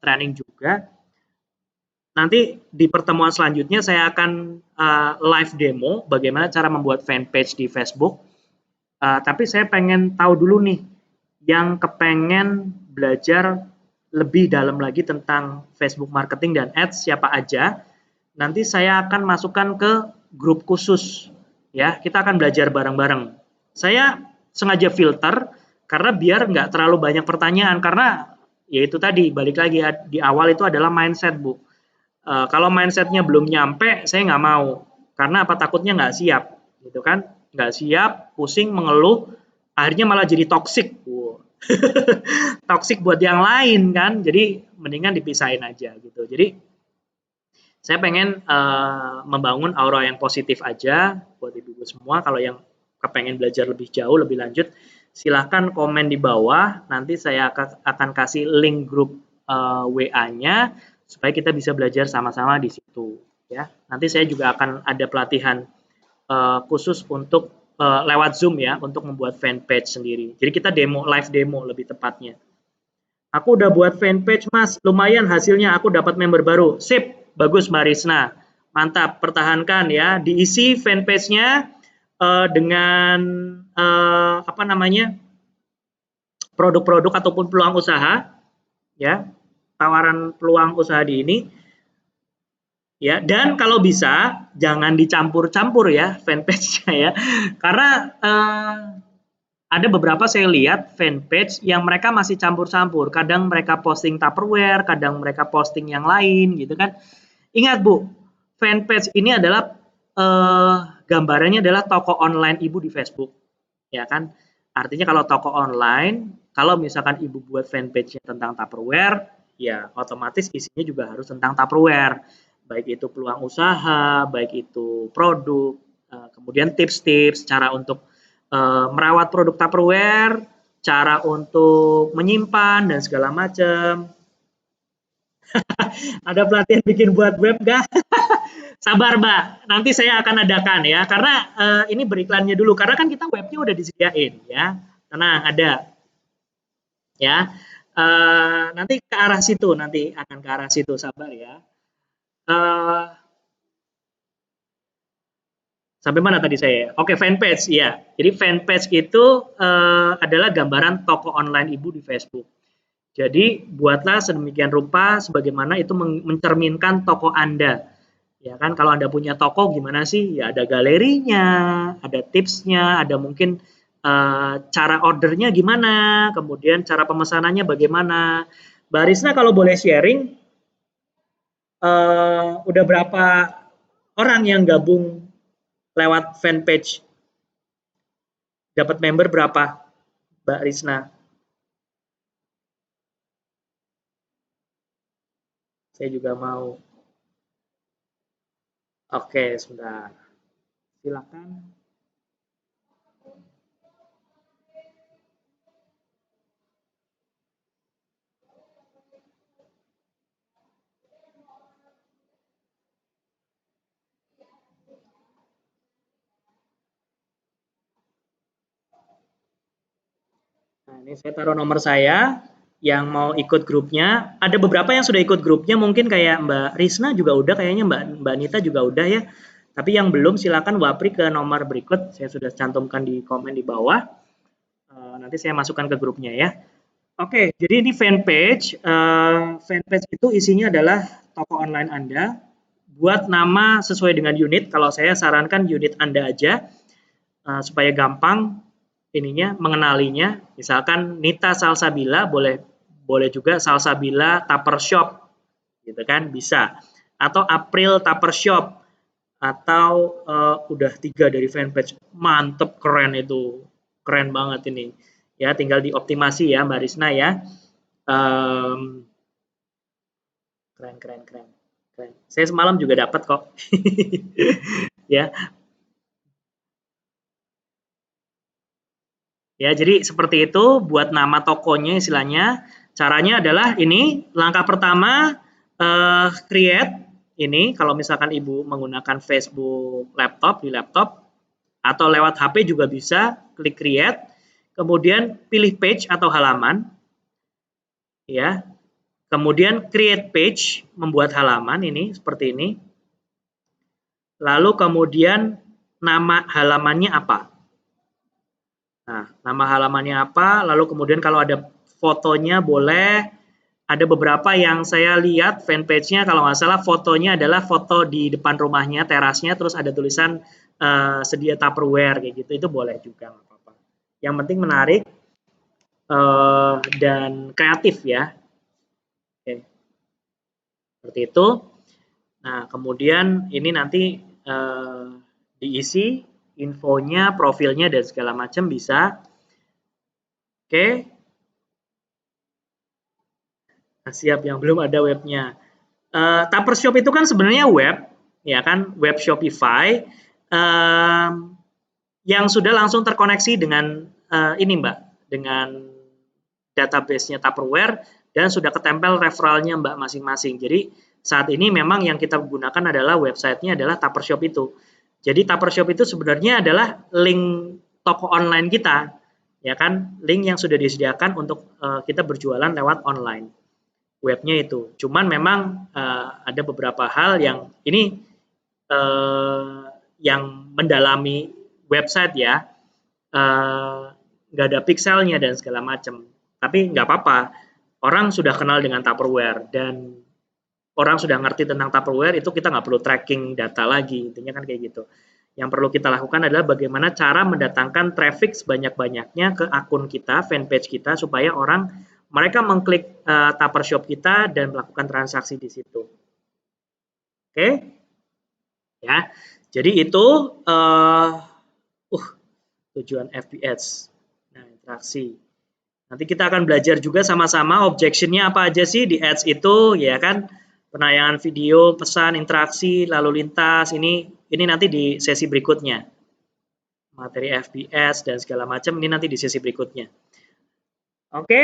training juga. Nanti di pertemuan selanjutnya saya akan live demo bagaimana cara membuat fanpage di Facebook. Tapi saya pengen tahu dulu nih, yang kepengen belajar lebih dalam lagi tentang Facebook marketing dan ads siapa aja. Nanti saya akan masukkan ke grup khusus, ya. Kita akan belajar bareng-bareng. Saya sengaja filter karena biar nggak terlalu banyak pertanyaan, karena ya itu tadi balik lagi di awal itu adalah mindset, Bu. Kalau mindsetnya belum nyampe, saya nggak mau. Karena apa? Takutnya nggak siap, gitu kan? Nggak siap, pusing, mengeluh, akhirnya malah jadi toksik. Wow. Toksik buat yang lain kan, jadi mendingan dipisahin aja gitu. Jadi saya pengen membangun aura yang positif aja buat ibu-ibu semua. Kalau yang kepengen belajar lebih jauh, lebih lanjut, silahkan komen di bawah. Nanti saya akan kasih link grup WA-nya supaya kita bisa belajar sama-sama di situ. Ya, nanti saya juga akan ada pelatihan khusus untuk lewat Zoom ya, untuk membuat fanpage sendiri. Jadi kita live demo lebih tepatnya. Aku udah buat fanpage Mas, lumayan hasilnya, aku dapat member baru. Sip, bagus Mbak Risna. Mantap, pertahankan ya. Diisi fanpage-nya dengan apa namanya? Produk-produk ataupun peluang usaha, ya. Tawaran peluang usaha di ini. Ya, dan kalau bisa jangan dicampur-campur ya fanpage-nya ya. Karena ada beberapa saya lihat fanpage yang mereka masih campur-campur. Kadang mereka posting Tupperware, kadang mereka posting yang lain gitu kan. Ingat Bu, fanpage ini adalah gambarannya adalah toko online Ibu di Facebook. Ya kan? Artinya kalau toko online, kalau misalkan Ibu buat fanpage-nya tentang Tupperware, ya otomatis isinya juga harus tentang Tupperware. Baik itu peluang usaha, baik itu produk, kemudian tips-tips cara untuk merawat produk Tupperware, cara untuk menyimpan dan segala macam. Ada pelatihan bikin buat web gak? Sabar Mbak, nanti saya akan adakan ya. Karena ini beriklannya dulu, karena kan kita webnya udah disediain ya. Tenang, ada ya. Nanti ke arah situ, nanti akan ke arah situ, sabar ya. Sampai mana tadi saya? Oke, fanpage ya. Jadi fanpage itu adalah gambaran toko online Ibu di Facebook. Jadi buatlah sedemikian rupa sebagaimana itu mencerminkan toko Anda. Ya kan, kalau Anda punya toko gimana sih? Ya ada galerinya, ada tipsnya, ada mungkin cara ordernya gimana, kemudian cara pemesanannya bagaimana. Mbak Risna kalau boleh sharing, udah berapa orang yang gabung lewat fanpage? Dapat member berapa, Mbak Risna? Saya juga mau. Oke, sebentar. Silakan. Nah, ini saya taruh nomor saya yang mau ikut grupnya. Ada beberapa yang sudah ikut grupnya, mungkin kayak Mbak Risna juga udah, kayaknya Mbak Nita juga udah ya. Tapi yang belum silakan wapri ke nomor berikut. Saya sudah cantumkan di komen di bawah. Nanti saya masukkan ke grupnya ya. Oke, jadi ini fanpage. Fanpage itu isinya adalah toko online Anda. Buat nama sesuai dengan unit. Kalau saya sarankan unit Anda aja supaya gampang ininya mengenalinya. Misalkan Nita Salsabila, boleh juga Salsabila Tupper Shop, gitu kan, bisa. Atau April Tupper Shop, atau udah 3 dari fanpage, mantep, keren itu, keren banget ini. Ya, tinggal dioptimasi ya Mbak Risna ya. Mmm, keren keren keren keren. Saya semalam juga dapat kok. Ya, ya jadi seperti itu buat nama tokonya istilahnya. Caranya adalah ini, langkah pertama, create ini kalau misalkan Ibu menggunakan Facebook laptop, di laptop atau lewat HP juga bisa, klik create, kemudian pilih page atau halaman, ya. Kemudian create page, membuat halaman ini seperti ini. Lalu kemudian nama halamannya apa? Nah, nama halamannya apa? Lalu kemudian kalau ada fotonya boleh. Ada beberapa yang saya lihat fanpage-nya kalau nggak salah fotonya adalah foto di depan rumahnya, terasnya, terus ada tulisan sedia Tupperware kayak gitu. Itu boleh juga nggak apa-apa. Yang penting menarik dan kreatif ya. Oke, seperti itu. Nah, kemudian ini nanti diisi infonya, profilnya dan segala macam bisa. Oke, nah, siap yang belum ada webnya. Tupper Shop itu kan sebenarnya web, ya kan, web Shopify yang sudah langsung terkoneksi dengan ini Mbak, dengan database-nya Tupperware dan sudah ketempel referralnya Mbak masing-masing. Jadi saat ini memang yang kita gunakan adalah websitenya adalah Tupper Shop itu. Jadi Tupper Shop itu sebenarnya adalah link toko online kita, ya kan, link yang sudah disediakan untuk kita berjualan lewat online. Webnya itu. Cuman memang ada beberapa hal yang ini yang mendalami website ya, nggak ada pixelnya dan segala macam. Tapi nggak apa-apa, orang sudah kenal dengan Tupperware dan orang sudah ngerti tentang Tupperware itu kita nggak perlu tracking data lagi, intinya kan kayak gitu. Yang perlu kita lakukan adalah bagaimana cara mendatangkan traffic sebanyak-banyaknya ke akun kita, fanpage kita, supaya orang mereka mengklik Tupper Shop kita dan melakukan transaksi di situ. Oke, ya. Jadi itu tujuan FBS. Nah, interaksi. Nanti kita akan belajar juga sama-sama objection-nya apa aja sih di ads itu, ya kan? Penayangan video, pesan, interaksi, lalu lintas. Ini nanti di sesi berikutnya. Materi FBS dan segala macam ini nanti di sesi berikutnya. Oke,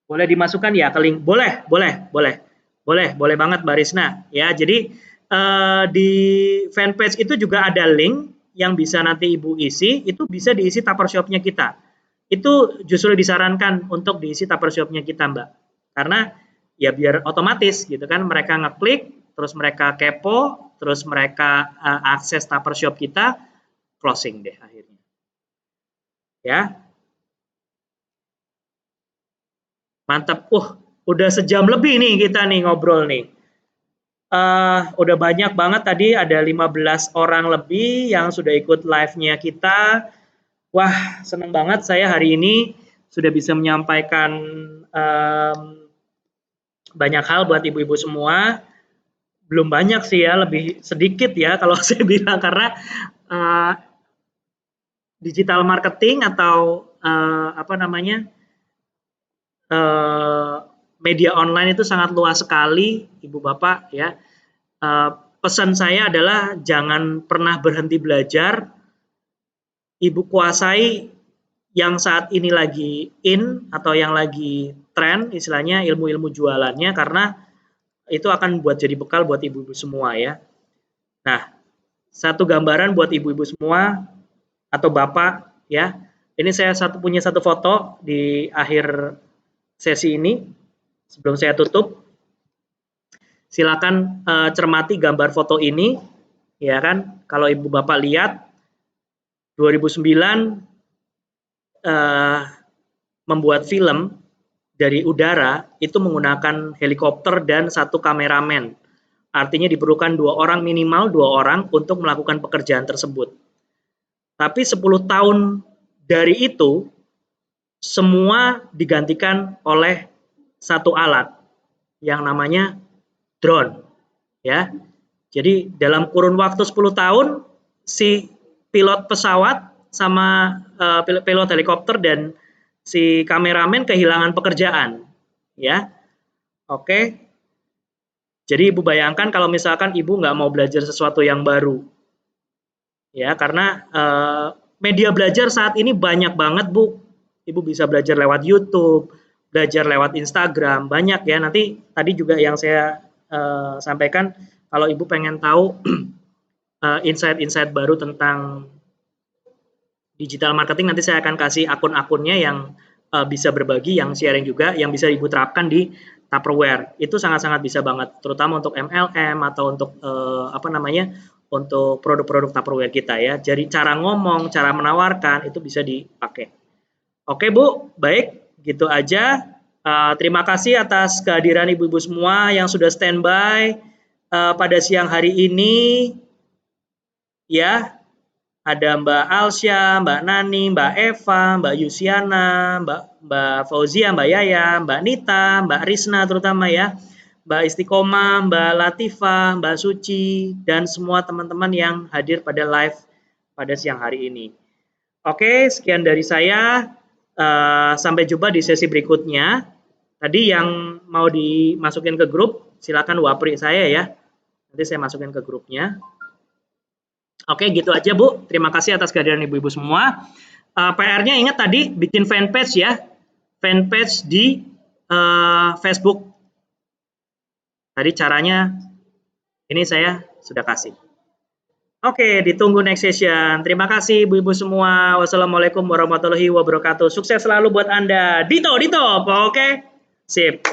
boleh dimasukkan ya ke link? Boleh, boleh, boleh. Boleh, boleh banget Mbak Risna. Ya, jadi di fanpage itu juga ada link yang bisa nanti Ibu isi, itu bisa diisi Tupper Shop-nya kita. Itu justru disarankan untuk diisi Tupper Shop-nya kita, Mbak. Karena ya biar otomatis gitu kan, mereka ngeklik, terus mereka kepo, terus mereka akses Tupper Shop kita, closing deh akhirnya. Ya, mantap. Udah sejam lebih nih kita nih ngobrol nih. Udah banyak banget tadi, ada 15 orang lebih yang sudah ikut live-nya kita. Wah, seneng banget saya hari ini sudah bisa menyampaikan banyak hal buat ibu-ibu semua. Belum banyak sih ya, lebih sedikit ya kalau saya bilang karena uh, digital marketing atau apa namanya media online itu sangat luas sekali, ibu bapak ya. Pesan saya adalah jangan pernah berhenti belajar. Ibu kuasai yang saat ini lagi in atau yang lagi tren, istilahnya ilmu-ilmu jualannya, karena itu akan buat jadi bekal buat ibu-ibu semua ya. Nah, satu gambaran buat ibu-ibu semua atau bapak ya. Ini saya punya satu foto di akhir sesi ini sebelum saya tutup. Silakan cermati gambar foto ini ya kan. Kalau ibu bapak lihat 2009 membuat film dari udara itu menggunakan helikopter dan satu kameramen. Artinya diperlukan minimal dua orang untuk melakukan pekerjaan tersebut. Tapi 10 tahun dari itu semua digantikan oleh satu alat yang namanya drone ya. Jadi dalam kurun waktu 10 tahun si pilot pesawat sama pilot helikopter dan si kameramen kehilangan pekerjaan, ya. Oke. Jadi Ibu bayangkan kalau misalkan Ibu nggak mau belajar sesuatu yang baru, ya karena media belajar saat ini banyak banget Bu. Ibu bisa belajar lewat YouTube, belajar lewat Instagram, banyak ya. Nanti tadi juga yang saya sampaikan, kalau Ibu pengen tahu insight-insight baru tentang digital marketing, nanti saya akan kasih akun-akunnya yang bisa berbagi, yang sharing juga, yang bisa Ibu terapkan di Tupperware. Itu sangat-sangat bisa banget, terutama untuk MLM atau untuk untuk produk-produk Tupperware kita ya. Jadi cara ngomong, cara menawarkan itu bisa dipakai. Oke Bu, baik, gitu aja. Terima kasih atas kehadiran Ibu-ibu semua yang sudah standby pada siang hari ini. Ya, ada Mbak Alsya, Mbak Nani, Mbak Eva, Mbak Yusiana, Mbak Fauzia, Mbak Yaya, Mbak Nita, Mbak Risna terutama ya, Mbak Istiqomah, Mbak Latifa, Mbak Suci, dan semua teman-teman yang hadir pada live pada siang hari ini. Oke, sekian dari saya. Sampai jumpa di sesi berikutnya. Tadi yang mau dimasukin ke grup, silakan wapri saya ya. Nanti saya masukin ke grupnya. Oke, gitu aja Bu. Terima kasih atas kehadiran Ibu-ibu semua. PR-nya ingat tadi bikin fanpage ya. Fanpage di Facebook. Tadi caranya ini saya sudah kasih. Oke, ditunggu next session. Terima kasih Ibu-ibu semua. Wassalamualaikum warahmatullahi wabarakatuh. Sukses selalu buat Anda. Dito. Oke? Sip.